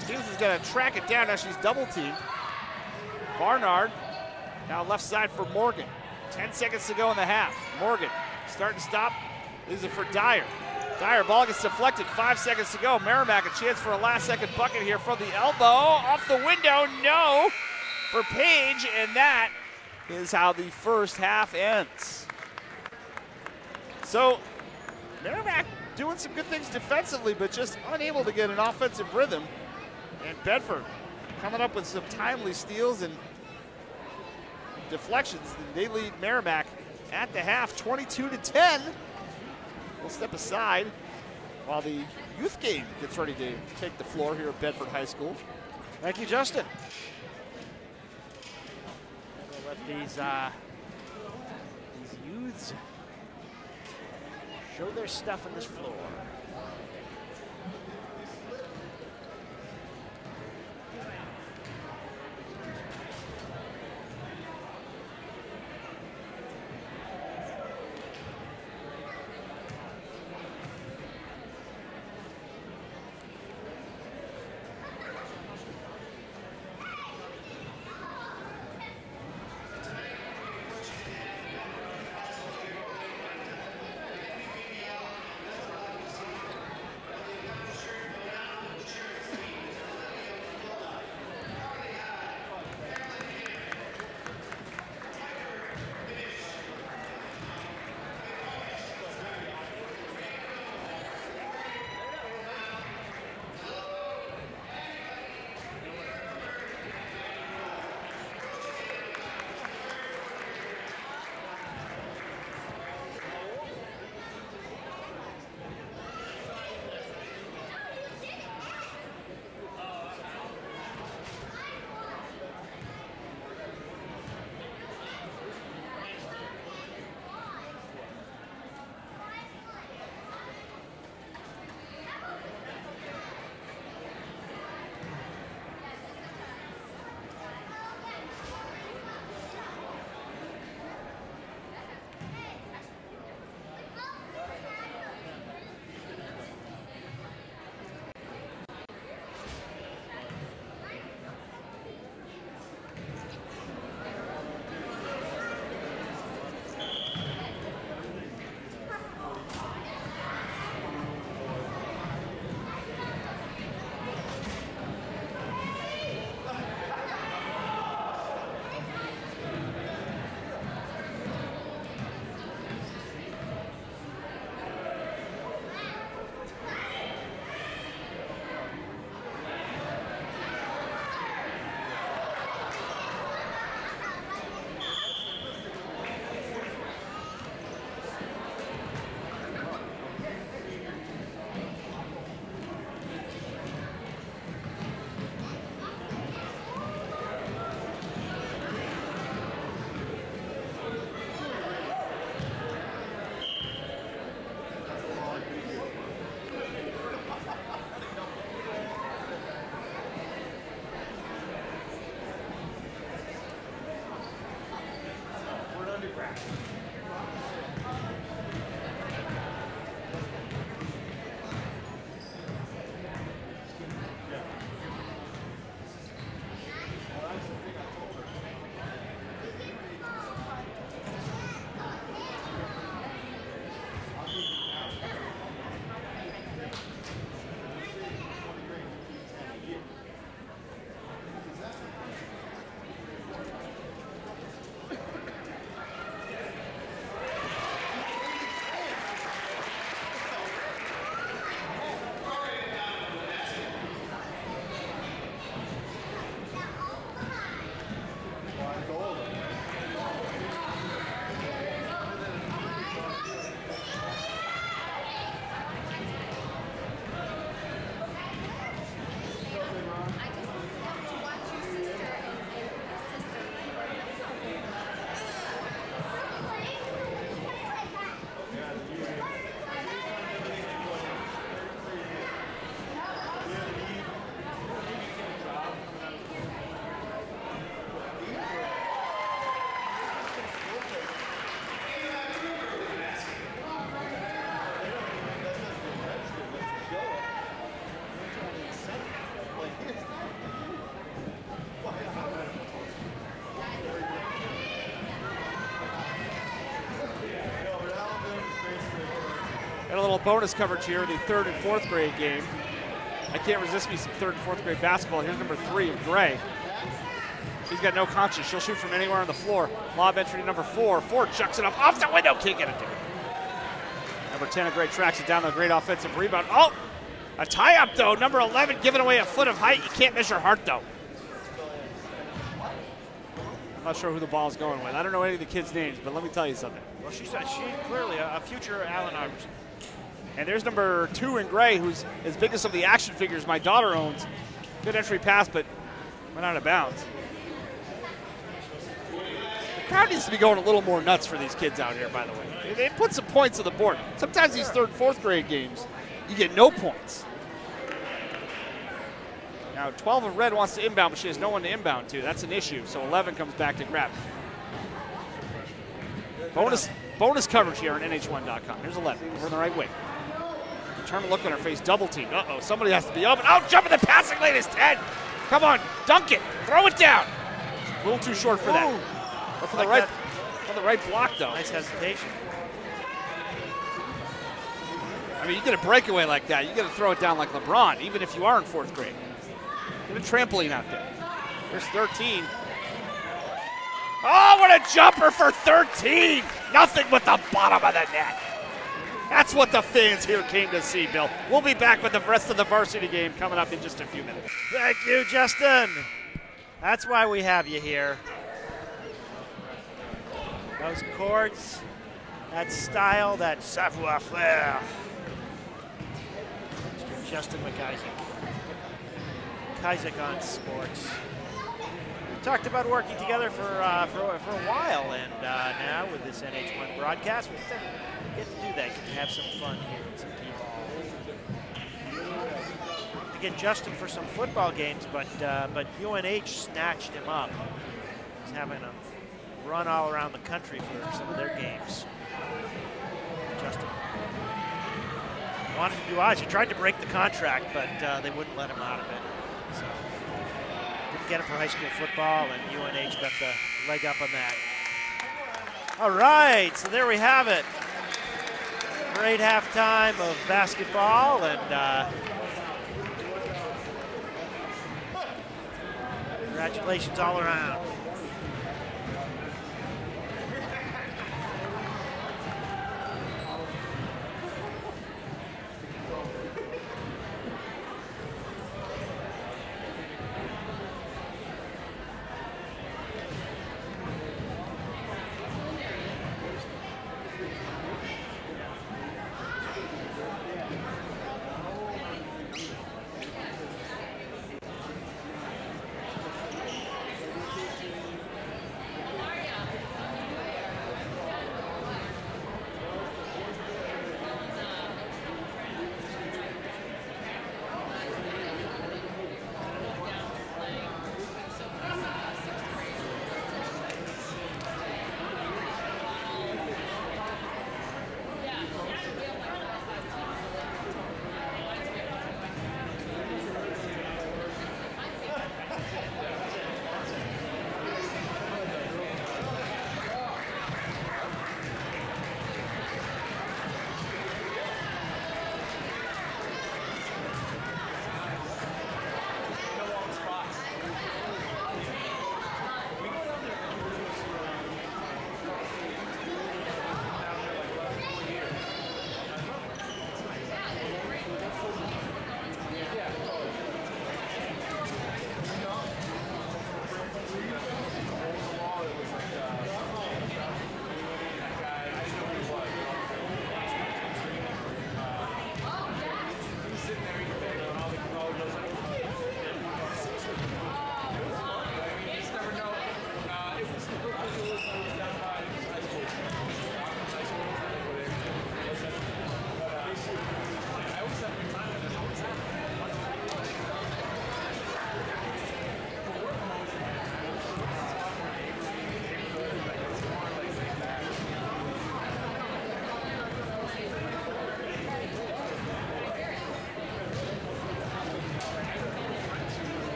Stevens is going to track it down. Now she's double teamed. Barnard now left side for Morgan. 10 seconds to go in the half. Morgan starting to stop. Leaves it for Dyer. Dyer, ball gets deflected. 5 seconds to go. Merrimack a chance for a last-second bucket here from the elbow. Off the window, no, for Page, and that is how the first half ends. So Merrimack doing some good things defensively, but just unable to get an offensive rhythm. And Bedford coming up with some timely steals and deflections. They lead Merrimack at the half, 22-10. We'll step aside while the youth game gets ready to take the floor here at Bedford High School. Thank you, Justin. We'll let these youths show their stuff on this floor. Got a little bonus coverage here in the 3rd and 4th grade game. I can't resist me some 3rd and 4th grade basketball. Here's number 3 of Gray. He's got no conscience. She'll shoot from anywhere on the floor. Lob entry to number 4. 4 chucks it up off the window. Can't get it there. Number 10 of Gray tracks it down. The great offensive rebound. Oh, a tie-up, though. Number 11 giving away a foot of height. You can't miss your heart, though. I'm not sure who the ball's going with. I don't know any of the kids' names, but let me tell you something. Well, she's clearly a future Allen Iverson. And there's number 2 in Gray, who's as big as some of the action figures my daughter owns. Good entry pass, but went out of bounds. The crowd needs to be going a little more nuts for these kids out here, by the way. They put some points on the board. Sometimes these 3rd, 4th grade games, you get no points. Now, 12 of Red wants to inbound, but she has no one to inbound to. That's an issue, so 11 comes back to grab. Bonus coverage here on NH1.com. Here's 11, over the right wing. Turn a look on her face, double team. Uh-oh, somebody has to be open. Oh, jump in the passing lane is 10. Come on, dunk it, throw it down. A little too short for that. But for the right block, though. Nice hesitation. I mean, you get a breakaway like that, you got to throw it down like LeBron, even if you are in 4th grade. Get a trampoline out there. There's 13. Oh, what a jumper for 13! Nothing but the bottom of the net. That's what the fans here came to see, Bill. We'll be back with the rest of the varsity game coming up in just a few minutes. Thank you, Justin. That's why we have you here. Those chords, that style, that savoir-faire. Mr. Justin McIsaac. McIsaac on sports. We talked about working together for a while, and now with this NH1 broadcast, we get to do that, get to have some fun here with some people. To get Justin for some football games, but UNH snatched him up. He's having a run all around the country for some of their games. Justin wanted to do odds. He tried to break the contract, but they wouldn't let him out of it. So didn't get him for high school football, and UNH got the leg up on that. All right, so there we have it. Great halftime of basketball, and congratulations all around.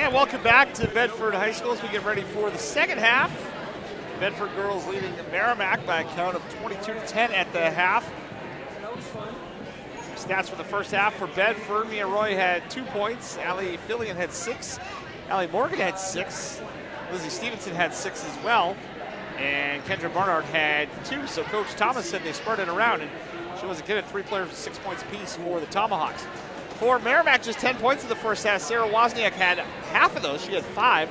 And welcome back to Bedford High School as we get ready for the second half. Bedford girls leading Merrimack by a count of 22-10 at the half. Some stats for the first half for Bedford. Mia Roy had 2 points. Allie Fillion had 6. Allie Morgan had 6. Lizzie Stevenson had 6 as well. And Kendra Barnard had 2. So Coach Thomas said they spread it around, and she wasn't kidding. 3 players with 6 points apiece for the Tomahawks. For Merrimack, just 10 points in the first half. Sarah Wozniak had half of those. She had 5.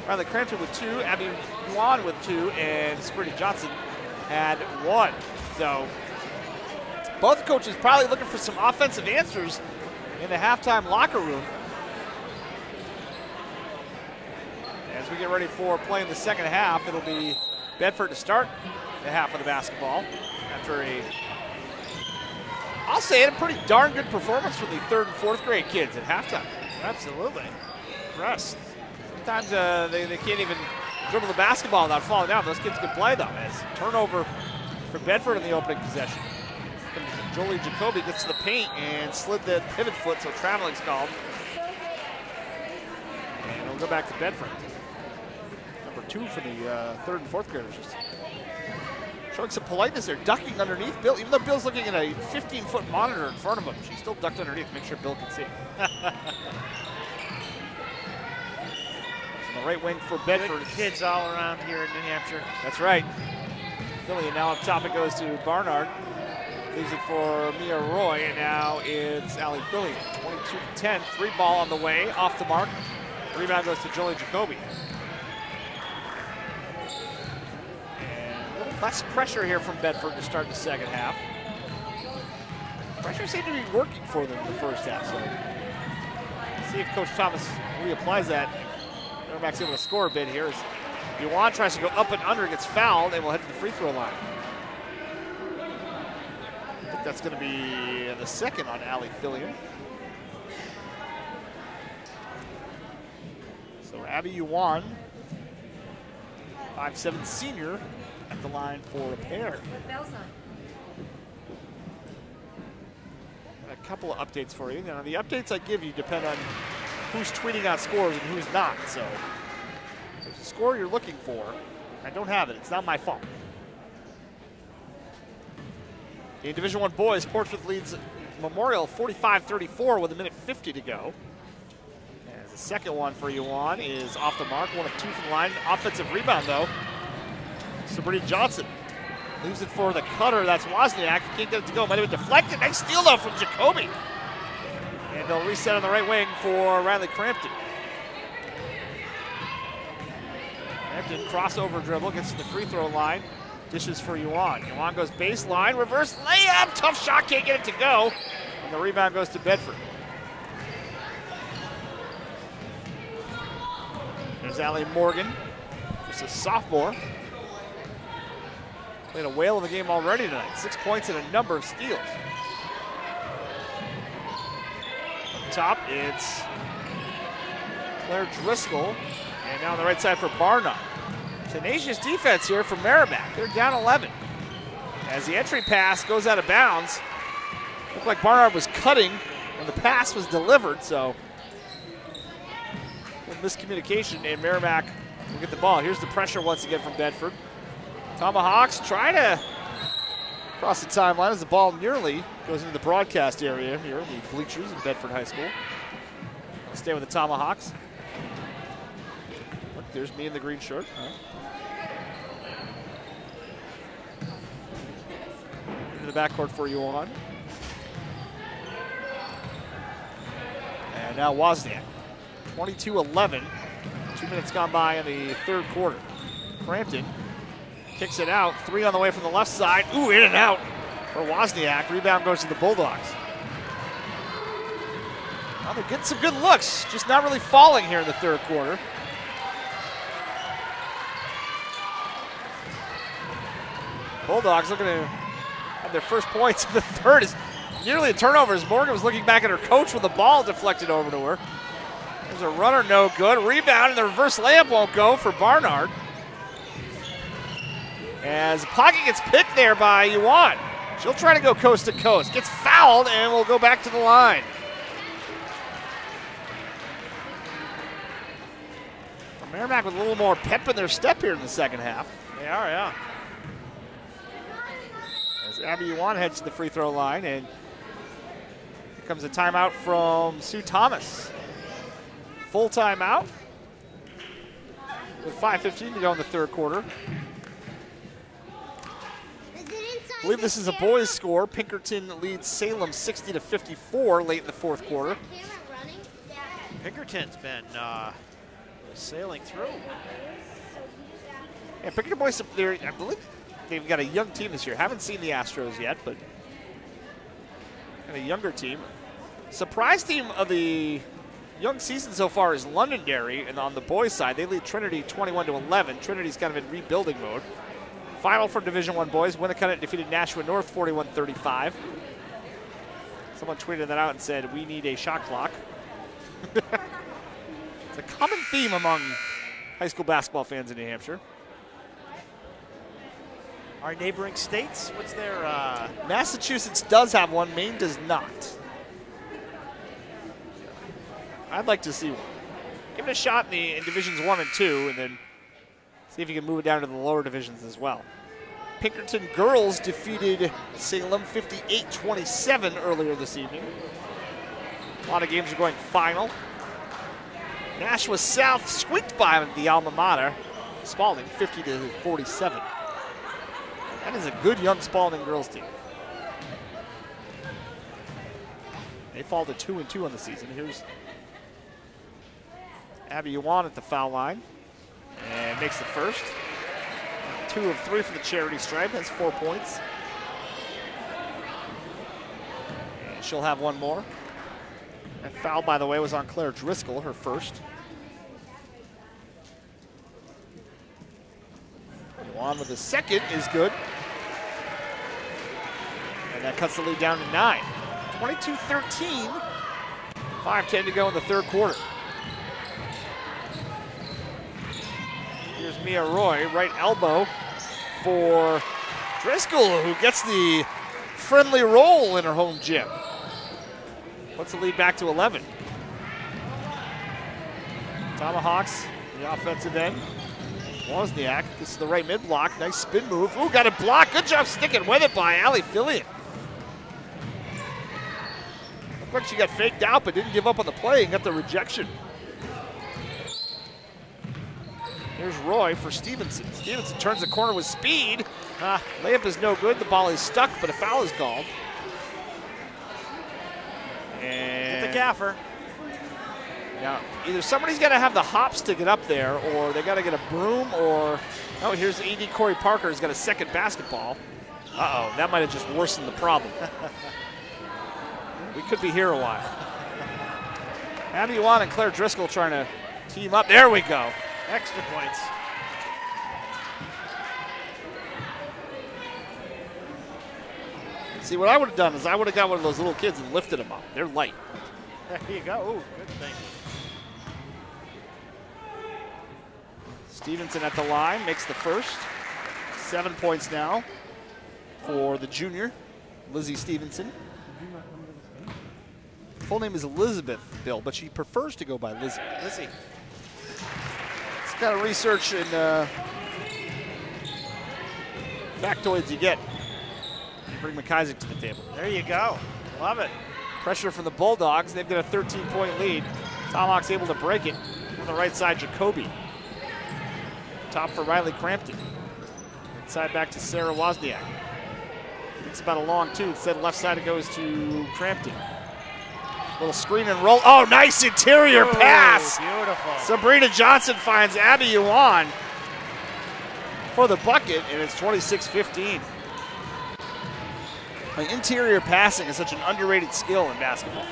Riley Crampton with 2. Abby Yuan with 2. And Spritty Johnson had 1. So both coaches probably looking for some offensive answers in the halftime locker room as we get ready for playing the second half. It'll be Bedford to start the half of the basketball after I'll say it, a pretty darn good performance from the 3rd and 4th grade kids at halftime. Absolutely. Impressed. Sometimes they can't even dribble the basketball without falling down. Those kids can play, though. As turnover for Bedford in the opening possession. Jolie Jacoby gets to the paint and slid the pivot foot, so traveling's called. And it'll go back to Bedford. Number 2 for the 3rd and 4th graders. Just showing some politeness there, ducking underneath Bill. Even though Bill's looking at a 15-foot monitor in front of him, she still ducked underneath to make sure Bill can see. On the right wing for Bedford. Good kids all around here in New Hampshire. That's right. Philly, now up top it goes to Barnard. Leaves it for Mia Roy, and now it's Allie Philly. 22-10, 3 ball on the way, off the mark. Rebound goes to Jolie Jacoby. Less pressure here from Bedford to start the second half. Pressure seemed to be working for them in the first half, so see if Coach Thomas reapplies that. Merrimack's able to score a bit here as Yuan tries to go up and under, gets fouled, and will head to the free throw line. I think that's going to be the second on Allie Fillion. So Abby Yuan, 5'7" senior, at the line for a pair. A couple of updates for you. Now, the updates I give you depend on who's tweeting out scores and who's not. So if there's a score you're looking for, I don't have it. It's not my fault. In Division I boys, Portsmouth leads Memorial 45-34 with 1:50 to go. As the second one for Yuan is off the mark, 1 of 2 from the line. Offensive rebound, though. Spritty Johnson leaves it for the cutter. That's Wozniak. Can't get it to go. Might have been deflected. Nice steal, though, from Jacoby. And they'll reset on the right wing for Riley Crampton. Crampton crossover dribble, gets to the free throw line. Dishes for Yuan. Yuan goes baseline, reverse layup. Tough shot, can't get it to go. And the rebound goes to Bedford. There's Allie Morgan, just a sophomore. Played a whale of a game already tonight. 6 points and a number of steals. Up top, it's Claire Driscoll. And now on the right side for Barnard. Tenacious defense here for Merrimack. They're down 11. As the entry pass goes out of bounds, looked like Barnard was cutting when the pass was delivered, so miscommunication, and Merrimack will get the ball. Here's the pressure once again from Bedford. Tomahawks try to cross the timeline as the ball nearly goes into the broadcast area here, the bleachers in Bedford High School. Stay with the Tomahawks. Look, there's me in the green shirt. Into the backcourt for Yuan. And now Wozniak. 22-11. 2 minutes gone by in the third quarter. Crampton kicks it out. 3 on the way from the left side. Ooh, in and out for Wozniak. Rebound goes to the Bulldogs. Well, they're getting some good looks, just not really falling here in the third quarter. Bulldogs looking to have their first points in the third. Is nearly a turnover as Morgan was looking back at her coach with the ball deflected over to her. There's a runner, no good. Rebound, and the reverse layup won't go for Barnard. As the pocket gets picked there by Yuan. She'll try to go coast to coast. Gets fouled and will go back to the line. Merrimack with a little more pep in their step here in the second half. They are, yeah. As Abby Yuan heads to the free throw line, and here comes a timeout from Sue Thomas. Full timeout with 5:15 to go in the third quarter. I believe this is a boys' score. Pinkerton leads Salem 60-54 late in the fourth quarter. Pinkerton's been sailing through. Yeah, Pinkerton boys, I believe they've got a young team this year. Haven't seen the Astros yet, but got a younger team. Surprise team of the young season so far is Londonderry, and on the boys' side, they lead Trinity 21-11. Trinity's kind of in rebuilding mode. Final for Division I boys, Winnacunnet defeated Nashua North 41-35. Someone tweeted that out and said, we need a shot clock. It's a common theme among high school basketball fans in New Hampshire. Our neighboring states, what's their... Massachusetts does have one, Maine does not. I'd like to see one. Give it a shot in Divisions 1 and 2, and then see if you can move it down to the lower divisions as well. Pinkerton girls defeated Salem 58-27 earlier this evening. A lot of games are going final. Nashua South squeaked by the alma mater, Spalding 50-47. That is a good young Spalding girls team. They fall to 2-2 on the season. Here's Abby Yuan at the foul line. And makes the first. 2 of 3 for the charity stripe. Has 4 points. And she'll have one more. That foul, by the way, was on Claire Driscoll, her first. Yuan with the second is good. And that cuts the lead down to 9. 22-13. 5:10 to go in the third quarter. Here's Mia Roy, right elbow for Driscoll, who gets the friendly roll in her home gym. Puts the lead back to 11. Tomahawks, the offensive end. Wozniak, this is the right mid block. Nice spin move. Ooh, got it blocked. Good job sticking with it by Allie Fillion. Looked like she got faked out, but didn't give up on the play and got the rejection. Here's Roy for Stevenson. Stevenson turns the corner with speed. Layup is no good. The ball is stuck, but a foul is called. And Get the gaffer. now, either somebody's got to have the hops to get up there, or they got to get a broom, or oh, here's AD Corey Parker has got a second basketball. Uh-oh, that might have just worsened the problem. We could be here a while. Abby Yuan and Claire Driscoll trying to team up. There we go. Extra points. See, what I would have done is I would have got one of those little kids and lifted them up. They're light. There you go. Ooh, good thing. Stevenson at the line makes the first. 7 points now for the junior, Lizzie Stevenson. Full name is Elizabeth, Bill, but she prefers to go by Lizzie. Lizzie. It's kind of research and factoids you get. You bring McIsaac to the table. There you go. Love it. Pressure from the Bulldogs. They've got a 13-point lead. Tomahawks able to break it. On the right side, Jacoby. Top for Riley Crampton. Inside back to Sarah Wozniak. Thinks about a long two. Instead, left side it goes to Crampton. Little screen and roll. Oh, nice interior pass. Beautiful. Sabrina Johnson finds Abby Yuan for the bucket, and it's 26-15. Interior passing is such an underrated skill in basketball.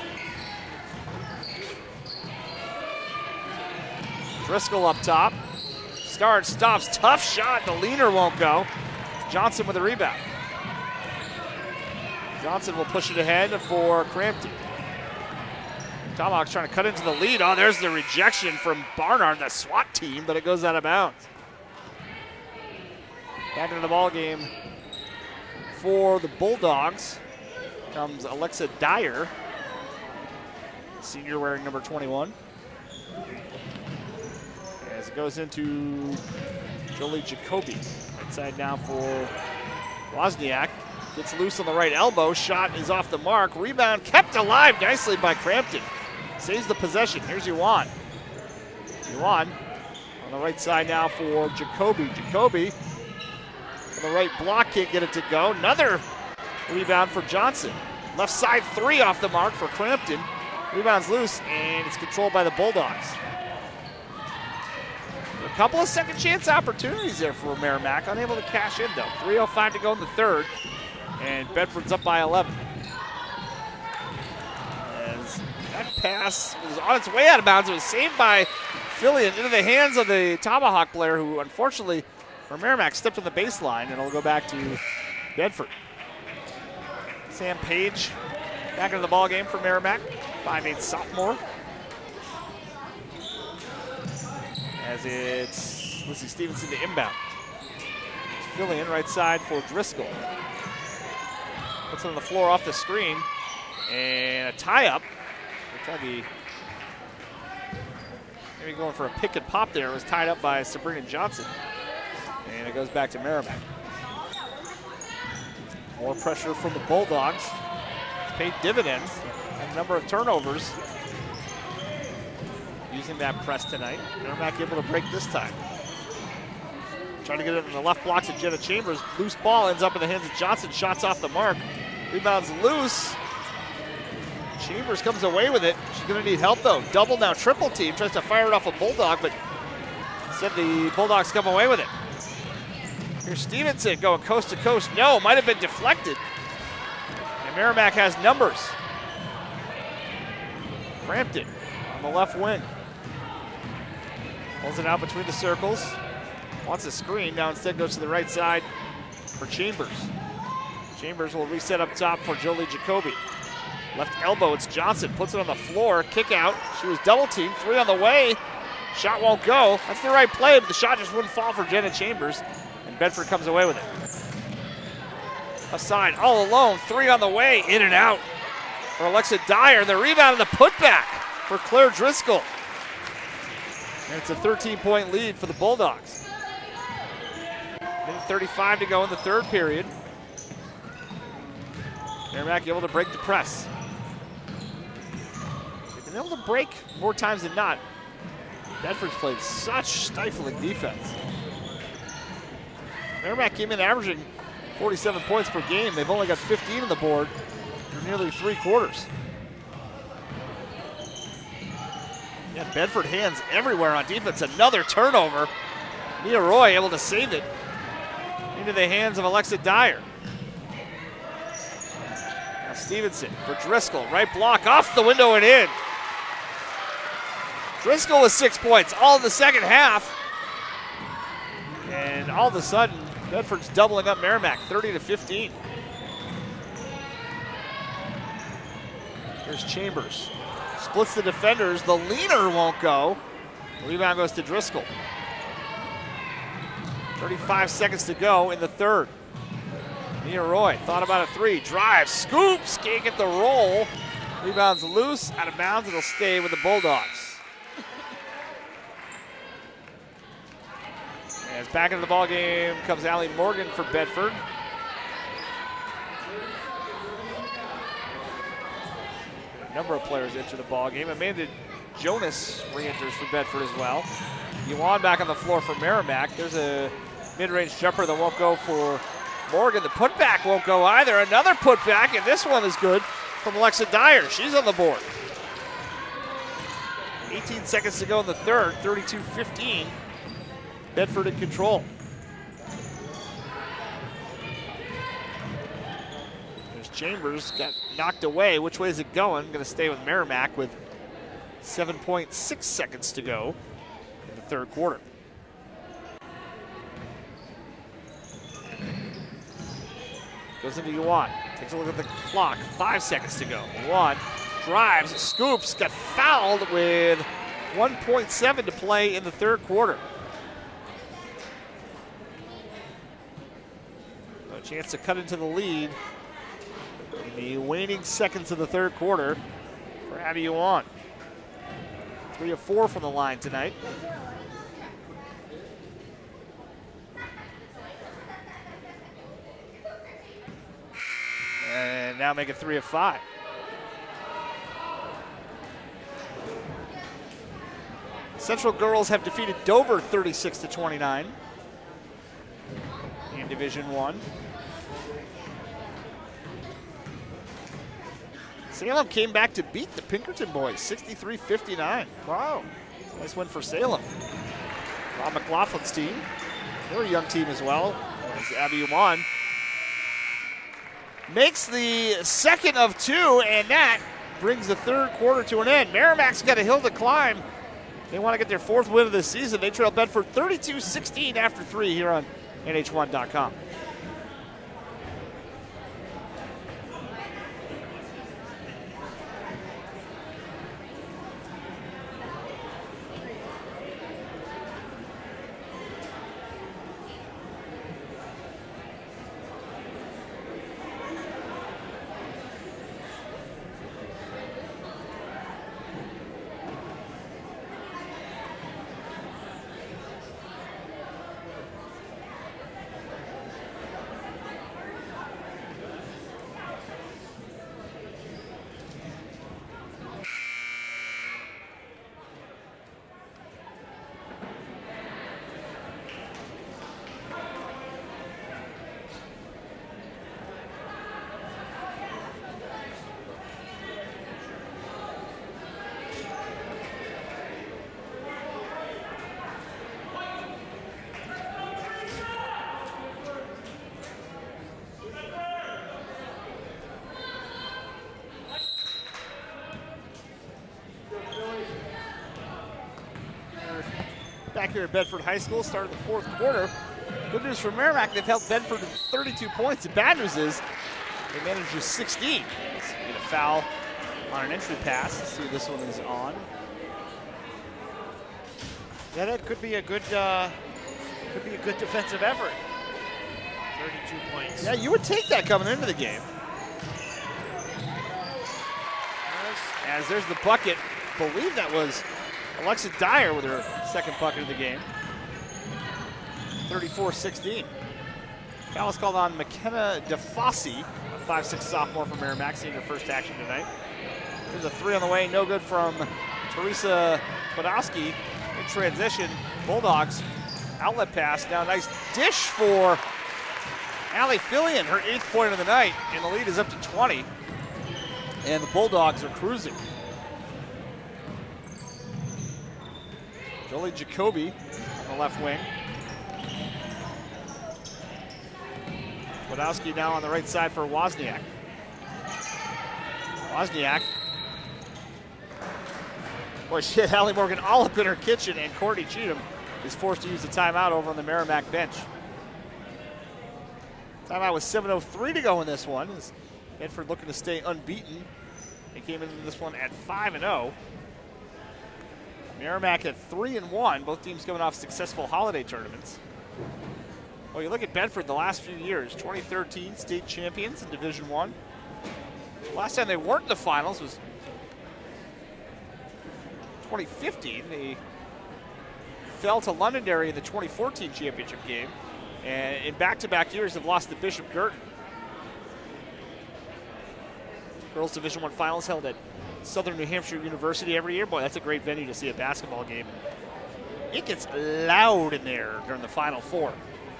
Driscoll up top. Starts, stops, tough shot. The leaner won't go. Johnson with a rebound. Johnson will push it ahead for Crampton. Tomahawks trying to cut into the lead. Oh, there's the rejection from Barnard, the SWAT team, but it goes out of bounds. Back into the ball game for the Bulldogs comes Alexa Dyer, senior wearing number 21. As it goes into Jolie Jacoby. Right side now for Wozniak. Gets loose on the right elbow. Shot is off the mark. Rebound kept alive nicely by Crampton. Saves the possession. Here's Yuan. Yuan on the right side now for Jacoby. Jacoby on the right block, can't get it to go. Another rebound for Johnson. Left side three off the mark for Crampton. Rebound's loose, and it's controlled by the Bulldogs. A couple of second chance opportunities there for Merrimack. Unable to cash in, though. 3:05 to go in the third, and Bedford's up by 11. As that pass was on its way out of bounds. It was saved by Fillion into the hands of the Tomahawk player, who unfortunately for Merrimack stepped on the baseline, and it'll go back to Bedford. Sam Page back into the ball game for Merrimack, 5'8" sophomore. As it's Lizzie Stevenson to inbound. Fillion right side for Driscoll. Puts it on the floor off the screen, and a tie-up. Maybe going for a pick and pop there. It was tied up by Sabrina Johnson. And it goes back to Merrimack. More pressure from the Bulldogs. It's paid dividends. A number of turnovers using that press tonight. Merrimack able to break this time. Trying to get it in the left blocks of Jenna Chambers. Loose ball ends up in the hands of Johnson. Shots off the mark. Rebounds loose. Chambers comes away with it. She's going to need help, though. Double, now triple team. Tries to fire it off a Bulldog, but instead the Bulldogs come away with it. Here's Stevenson going coast to coast. No, might have been deflected. And Merrimack has numbers. Crampton on the left wing. Pulls it out between the circles. Wants a screen. Now instead goes to the right side for Chambers. Chambers will reset up top for Jolie Jacoby. Left elbow, it's Johnson. Puts it on the floor. Kick out. She was double teamed. Three on the way. Shot won't go. That's the right play, but the shot just wouldn't fall for Jenna Chambers. And Bedford comes away with it. Aside, all alone. Three on the way. In and out for Alexa Dyer. The rebound and the putback for Claire Driscoll. And it's a 13-point lead for the Bulldogs. Minute 35 to go in the third period. Merrimack able to break the press. They've been able to break more times than not. Bedford's played such stifling defense. Merrimack came in averaging 47 points per game. They've only got 15 on the board through nearly 3 quarters. Yeah, Bedford hands everywhere on defense. Another turnover. Mia Roy able to save it into the hands of Alexa Dyer. Now Stevenson for Driscoll. Right block off the window and in. Driscoll with 6 points all in the second half. And all of a sudden, Bedford's doubling up Merrimack, 30-15. Here's Chambers. Splits the defenders. The leaner won't go. The rebound goes to Driscoll. 35 seconds to go in the third. Mia Roy thought about a three. Drives, scoops, can't get the roll. Rebound's loose, out of bounds. It'll stay with the Bulldogs. As back into the ball game comes Allie Morgan for Bedford. A number of players enter the ball game. Amanda Jonas re-enters for Bedford as well. Yuan back on the floor for Merrimack. There's a mid-range jumper that won't go for Morgan. The putback won't go either. Another putback, and this one is good from Alexa Dyer. She's on the board. 18 seconds to go in the third, 32-15. Bedford in control. There's Chambers, got knocked away. Which way is it going? Going to stay with Merrimack with 7.6 seconds to go in the third quarter. Goes into Yuan. Takes a look at the clock. 5 seconds to go. Yuan drives, scoops, got fouled with 1.7 to play in the third quarter. A chance to cut into the lead in the waning seconds of the third quarter for Abby Yuan. 3 of 4 from the line tonight. and now make it 3 of 5. Central girls have defeated Dover 36-29 in Division 1. Salem came back to beat the Pinkerton boys 63-59. Wow. Nice win for Salem. Rob McLaughlin's team. They're a young team as well. As Abby Uman makes the second of 2, and that brings the third quarter to an end. Merrimack's got a hill to climb. They want to get their 4th win of the season. They trail Bedford 32-16 after 3 here on NH1.com. Back here at Bedford High School, started the 4th quarter. Good news for Merrimack, they've held Bedford to 32 points. The bad news is they managed just 16. Let's get a foul on an entry pass. Let's see if this one is on. Yeah, that could be a good defensive effort. 32 points. Yeah, you would take that coming into the game. As there's the bucket. I believe that was Alexa Dyer with her 2nd bucket of the game. 34-16. Foul is called on McKenna DeFossi, a 5'6" sophomore from Merrimack, seeing her first action tonight. There's a 3 on the way, no good from Teresa Podolsky in transition. Bulldogs outlet pass, now nice dish for Allie Fillion, her 8th point of the night, and the lead is up to 20. And the Bulldogs are cruising. Jolie Jacoby on the left wing. Podolsky now on the right side for Wozniak. Wozniak. Boy, shit, Hallie Morgan all up in her kitchen, and Courtney Cheatham is forced to use the timeout over on the Merrimack bench. Timeout with 7:03 to go in this one. As Bedford looking to stay unbeaten. They came into this one at 5-0. Merrimack at 3-1. Both teams coming off successful holiday tournaments. Well, you look at Bedford the last few years. 2013 state champions in Division I. Last time they weren't in the finals was 2015. They fell to Londonderry in the 2014 championship game. And in back-to-back years have lost to Bishop Girton. Girls Division I finals held at Southern New Hampshire University every year. Boy, that's a great venue to see a basketball game. It gets loud in there during the Final Four.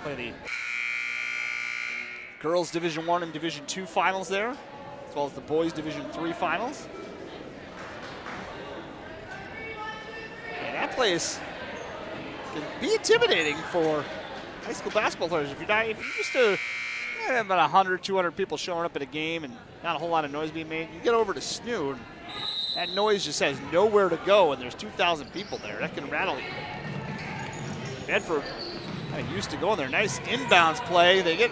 Play the Girls Division I and Division II finals there, as well as the Boys Division III finals. And that place can be intimidating for high school basketball players. If you're used to about 100, 200 people showing up at a game and not a whole lot of noise being made, you get over to SNU, and that noise just has nowhere to go, and there's 2,000 people there. That can rattle you. Bedford kind of used to going there. Nice inbounds play. They get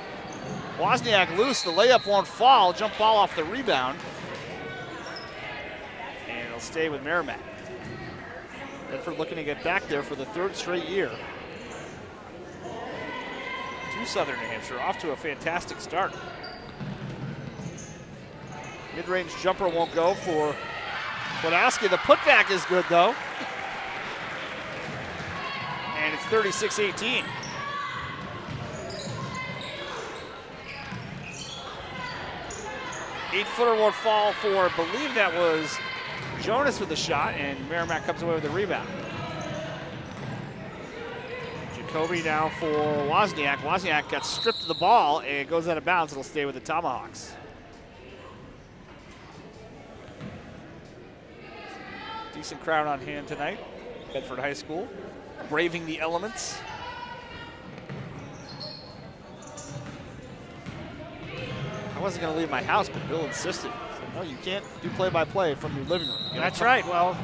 Wozniak loose. The layup won't fall. Jump ball off the rebound. And it'll stay with Merrimack. Bedford looking to get back there for the 3rd straight year. To Southern New Hampshire, off to a fantastic start. Mid-range jumper won't go for Podolsky. The putback is good, though. And it's 36-18. 8-footer won't fall for, I believe that was Jonas with the shot, and Merrimack comes away with the rebound. Jacoby now for Wozniak. Wozniak got stripped of the ball and goes out of bounds. It'll stay with the Tomahawks. Decent crowd on hand tonight. Bedford High School, braving the elements. I wasn't going to leave my house, but Bill insisted. He said, no, you can't do play-by-play from your living room. That's right. Well,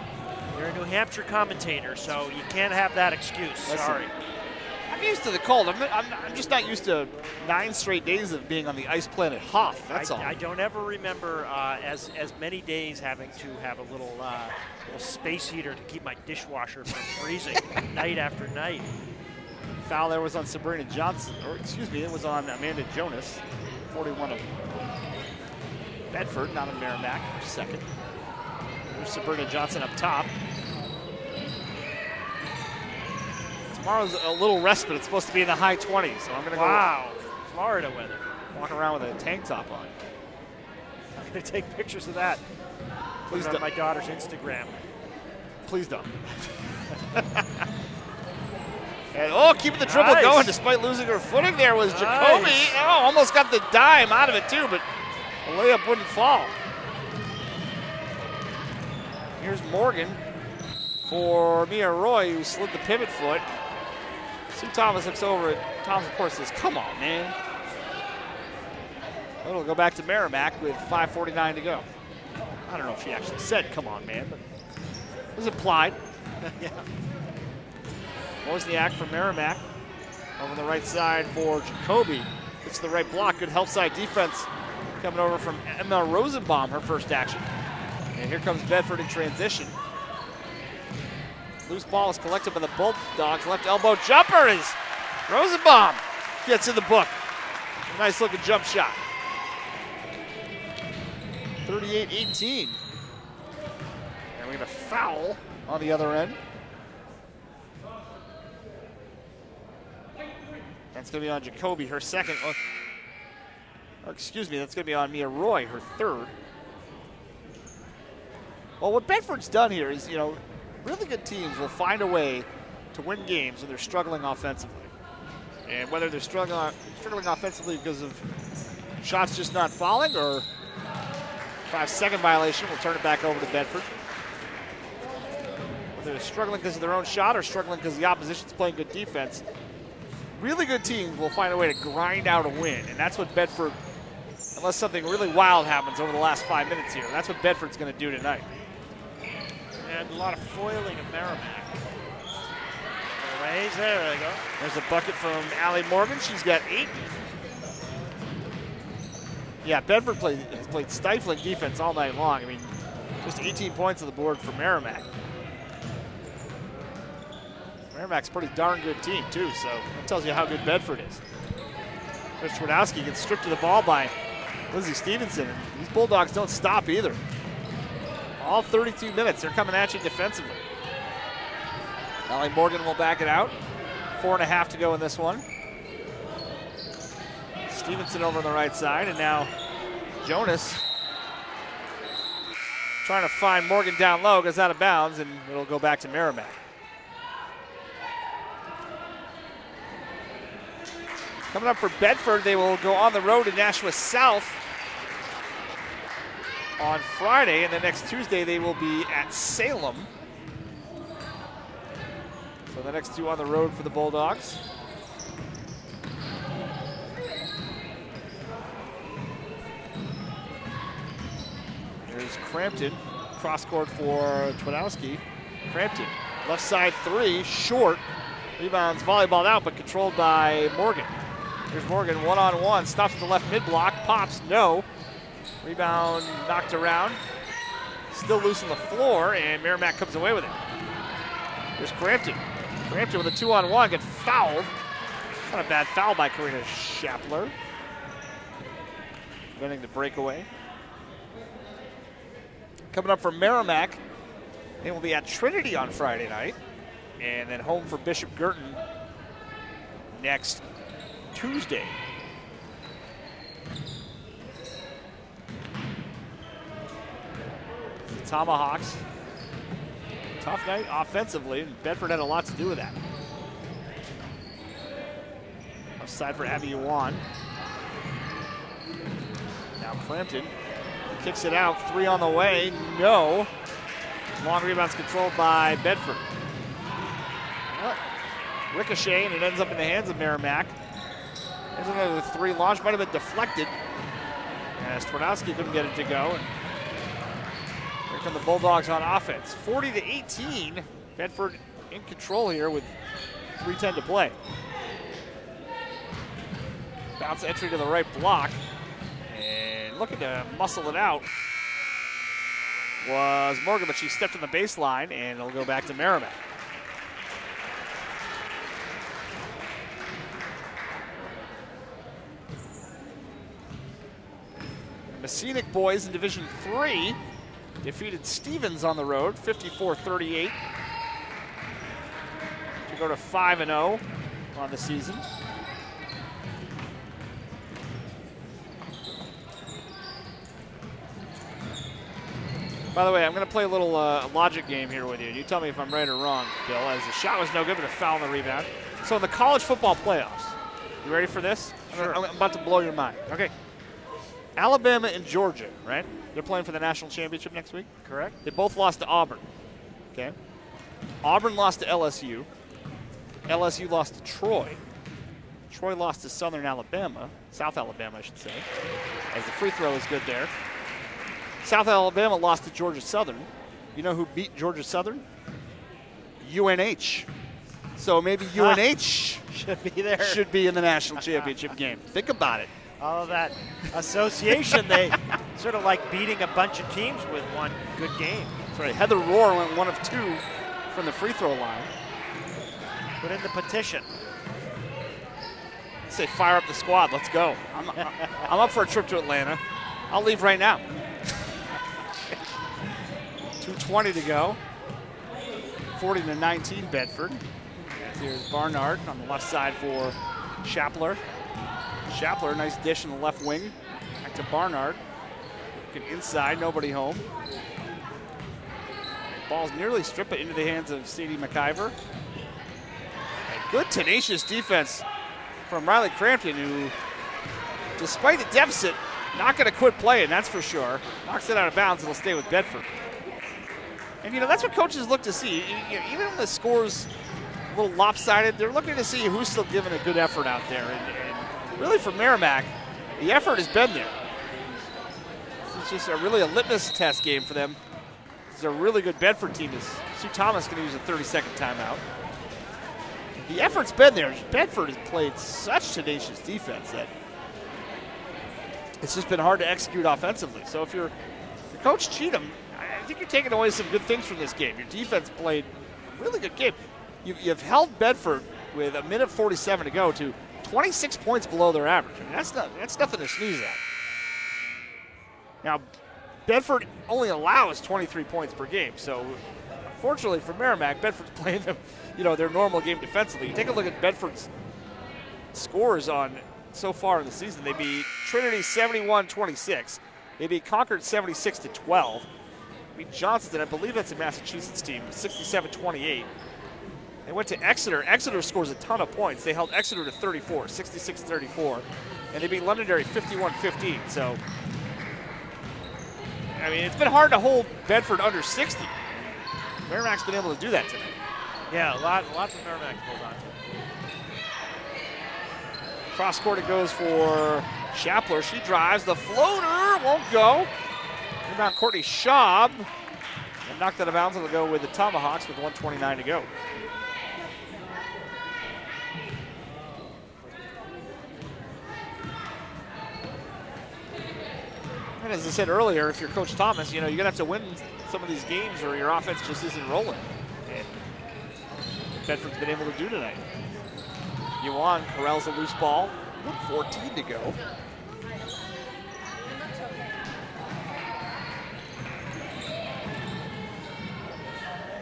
you're a New Hampshire commentator, so you can't have that excuse. Listen, sorry. I'm used to the cold. I'm just not used to 9 straight days of being on the ice planet Hoth. That's all. I don't ever remember as many days having to have a little space heater to keep my dishwasher from freezing night after night. Foul there was on Sabrina Johnson, or excuse me, it was on Amanda Jonas, 41 of Bedford, not in Merrimack, second. There's Sabrina Johnson up top. Tomorrow's a little respite. It's supposed to be in the high 20s, so I'm going to go. Wow, Florida weather. Walking around with a tank top on. I'm going to take pictures of that. Please Put it don't. on my daughter's Instagram. Please don't. And keeping the dribble going despite losing her footing there was Jacoby. Nice. Oh, almost got the dime out of it too, but the layup wouldn't fall. Here's Morgan for Mia Roy, who slid the pivot foot. Sue Thomas looks over at Tom's report and says, come on, man. It'll go back to Merrimack with 5:49 to go. I don't know if she actually said, come on, man, but it was implied. Yeah. Wozniak for Merrimack. Over the right side for Jacoby. It's the right block. Good help side defense coming over from Emma Rosenbaum, her first action. And here comes Bedford in transition. Loose ball is collected by the Bulldogs. Left elbow jumper is Rosenbaum. Gets in the book. A nice looking jump shot. 38-18. And we have a foul on the other end. That's going to be on Jacoby, her second. Or excuse me, that's going to be on Mia Roy, her third. Well, what Bedford's done here is, really good teams will find a way to win games when they're struggling offensively. And whether they're struggling offensively because of shots just not falling or 5-second violation, we'll turn it back over to Bedford. Whether they're struggling because of their own shot or struggling because the opposition's playing good defense, really good teams will find a way to grind out a win. And that's what Bedford, unless something really wild happens over the last 5 minutes here, that's what Bedford's going to do tonight. And a lot of foiling of Merrimack. There they go. There's a bucket from Allie Morgan. She's got 8. Yeah, Bedford has played stifling defense all night long. I mean, just 18 points on the board for Merrimack. Merrimack's a pretty darn good team, too, so that tells you how good Bedford is. Rich Twardowski gets stripped of the ball by Lizzie Stevenson. And these Bulldogs don't stop either. All 32 minutes, they're coming at you defensively. Allie Morgan will back it out. 4.5 to go in this one. Stevenson over on the right side, and now Jonas trying to find Morgan down low, goes out of bounds, and it'll go back to Merrimack. Coming up for Bedford, they will go on the road to Nashua South on Friday, and then next Tuesday they will be at Salem. So the next two on the road for the Bulldogs. There's Crampton, cross court for Twardowski. Crampton, left side three, short. Rebounds volleyballed out, but controlled by Morgan. Here's Morgan, one-on-one, stops at the left mid-block, pops, no. Rebound knocked around. Still loose on the floor, and Merrimack comes away with it. There's Crampton. Crampton with a 2-on-1, gets fouled. Not a bad foul by Karina Schapler. Preventing the breakaway. Coming up for Merrimack, they will be at Trinity on Friday night, and then home for Bishop Girton next Tuesday. Tomahawks. Tough night offensively, and Bedford had a lot to do with that. Offside for Abby Yuan. Now Crampton kicks it out, 3 on the way, no. Long rebounds controlled by Bedford. Ricochet, and it ends up in the hands of Merrimack. There's another 3 launch, might have been deflected, as Twardowski couldn't get it to go. And here come the Bulldogs on offense. 40-18, Bedford in control here with 3:10 to play. Bounce entry to the right block, and looking to muscle it out was Morgan, but she stepped on the baseline, and it'll go back to Merrimack. Messinic boys in Division III defeated Stevens on the road, 54-38, to go to 5-0 on the season. By the way, I'm going to play a little logic game here with you. You tell me if I'm right or wrong, Bill, as the shot was no good, but a foul on the rebound. So in the college football playoffs, you ready for this? Sure. I'm about to blow your mind. Okay. Alabama and Georgia, right? They're playing for the national championship next week. Correct. They both lost to Auburn. Okay. Auburn lost to LSU. LSU lost to Troy. Troy lost to South Alabama, I should say, as the free throw is good there. South Alabama lost to Georgia Southern. You know who beat Georgia Southern? UNH. So maybe UNH should be there. Should be in the national championship game. Think about it. All of that association, they sort of like beating a bunch of teams with one good game. That's right. Heather Rohr went 1 of 2 from the free throw line. Put in the petition. Say fire up the squad. Let's go. I'm up for a trip to Atlanta. I'll leave right now. 2:20 to go. 40-19 Bedford. Here's Barnard on the left side for Shapler. Shapler, nice dish in the left wing. Back to Barnard. Looking inside, nobody home. Ball's nearly stripped it into the hands of Sadie McIver. A good tenacious defense from Riley Crampton, who, despite the deficit, not going to quit playing, that's for sure. Knocks it out of bounds, it'll stay with Bedford. And, you know, that's what coaches look to see. Even when the score's a little lopsided, they're looking to see who's still giving a good effort out there. And really for Merrimack, the effort has been there. This is just really a litmus test game for them. This is a really good Bedford team. Sue Thomas going to use a 30-second timeout. The effort's been there. Bedford has played such tenacious defense that it's just been hard to execute offensively. So if you're Coach Cheatham, I think you're taking away some good things from this game. Your defense played a really good game. You've held Bedford with 1:47 to go to 26 points below their average. I mean, that's nothing to sneeze at. Now, Bedford only allows 23 points per game. So, unfortunately for Merrimack, Bedford's playing them, their normal game defensively. You take a look at Bedford's scores on so far in the season. They beat Trinity 71-26. They beat Concord 76-12. They beat Johnston, I believe that's a Massachusetts team, 67-28. They went to Exeter. Exeter scores a ton of points. They held Exeter to 34, 66-34. And they beat Londonderry 51-15. So, I mean, it's been hard to hold Bedford under 60. Merrimack's been able to do that tonight. Yeah, lots of Merrimack to hold on to. Cross court it goes for Shapler. She drives. The floater won't go. Rebound Courtney Schaub. And knocked out of bounds. It'll go with the Tomahawks with 1:29 to go. And as I said earlier, if you're Coach Thomas, you're going to have to win some of these games or your offense just isn't rolling. And Bedford's been able to do tonight. Yuan corrals a loose ball. 1:14 to go.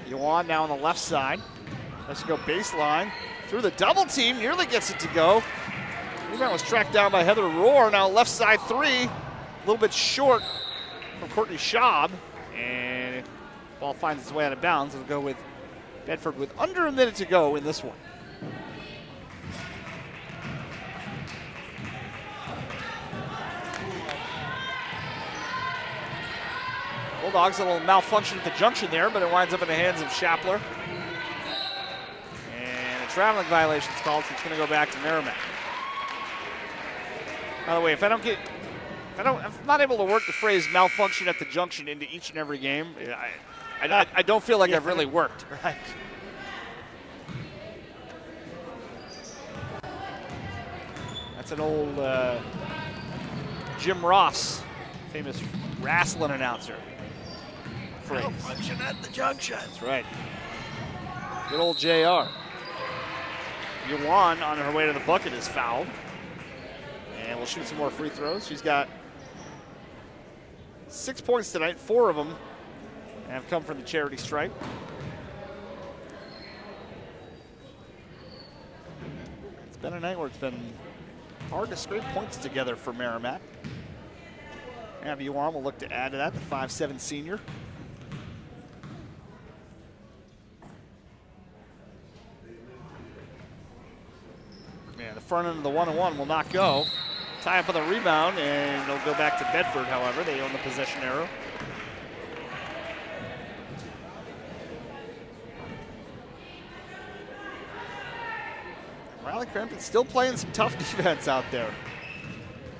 Yuan now on the left side. Let's go baseline. Through the double team, nearly gets it to go. Rebound was tracked down by Heather Rohr. Now left side three. A little bit short from Courtney Schaub. And Ball finds its way out of bounds. It'll go with Bedford with under a minute to go in this one. Bulldogs, a little malfunction at the junction there, but it winds up in the hands of Shapler. And a traveling violation is called, so it's going to go back to Merrimack. By the way, if I'm not able to work the phrase malfunction at the junction into each and every game, I don't feel like I've really worked. Right. That's an old Jim Ross, famous wrestling announcer. Malfunction at the junction. That's right. Good old JR. Yuan on her way to the bucket is fouled. And we'll shoot some more free throws. She's got 6 points tonight. 4 of them have come from the charity stripe. It's been a night where it's been hard to scrape points together for Merrimack. Abby Yuan will look to add to that, the 5'7" senior. Man, the front end of the 1-on-1 will not go. Tie up with a rebound, and it'll go back to Bedford, however. They own the possession arrow. Riley Crampton's still playing some tough defense out there.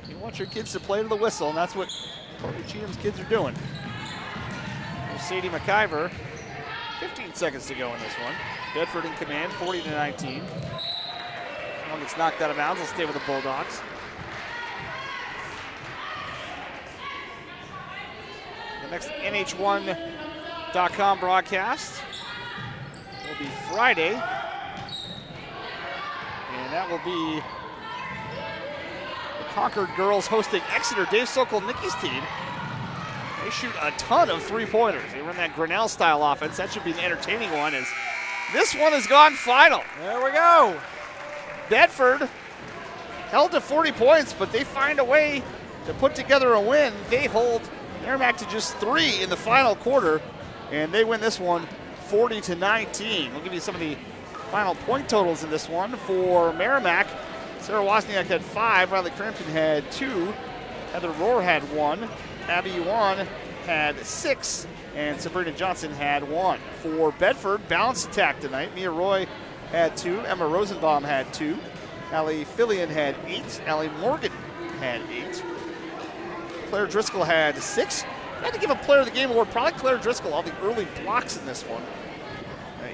You want your kids to play to the whistle, and that's what Courtney Cheatham's kids are doing. There's Sadie McIver. 15 seconds to go in this one. Bedford in command, 40-19. One gets knocked out of bounds. Will stay with the Bulldogs. The next NH1.com broadcast will be Friday. And that will be the Concord girls hosting Exeter. Dave Sokol-Nicky's team. They shoot a ton of three-pointers. They run that Grinnell-style offense. That should be an entertaining one, as this one has gone final. There we go. Bedford held to 40 points, but they find a way to put together a win. They hold Merrimack to just 3 in the final quarter, and they win this one 40-19. We'll give you some of the final point totals in this one. For Merrimack, Sarah Wozniak had 5, Riley Crampton had 2, Heather Rohr had 1, Abby Yuan had 6, and Sabrina Johnson had 1. For Bedford, balanced attack tonight. Mia Roy had 2, Emma Rosenbaum had 2, Allie Fillion had 8, Allie Morgan had 8, Claire Driscoll had 6. I had to give a player of the game award, probably Claire Driscoll, all the early blocks in this one.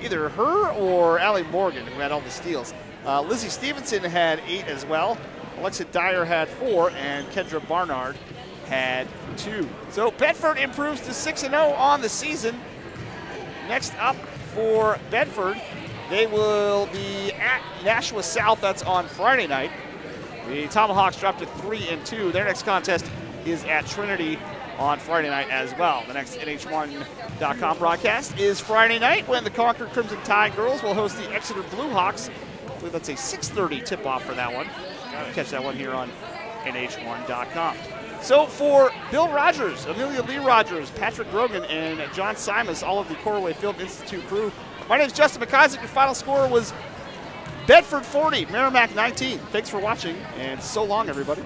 Either her or Allie Morgan, who had all the steals. Lizzie Stevenson had 8 as well. Alexa Dyer had 4, and Kendra Barnard had 2. So Bedford improves to 6-0 on the season. Next up for Bedford, they will be at Nashua South. That's on Friday night. The Tomahawks dropped to 3-2. Their next contest is at Trinity on Friday night as well. The next NH1.com broadcast is Friday night, when the Concord Crimson Tide girls will host the Exeter Blue Hawks. I believe that's a 6:30 tip-off for that one. Catch that one here on NH1.com. So for Bill Rogers, Amelia Lee Rogers, Patrick Grogan, and John Simas, all of the Coruway Film Institute crew, my name is Justin McIsaac. Your final score was Bedford 40, Merrimack 19. Thanks for watching, and so long, everybody.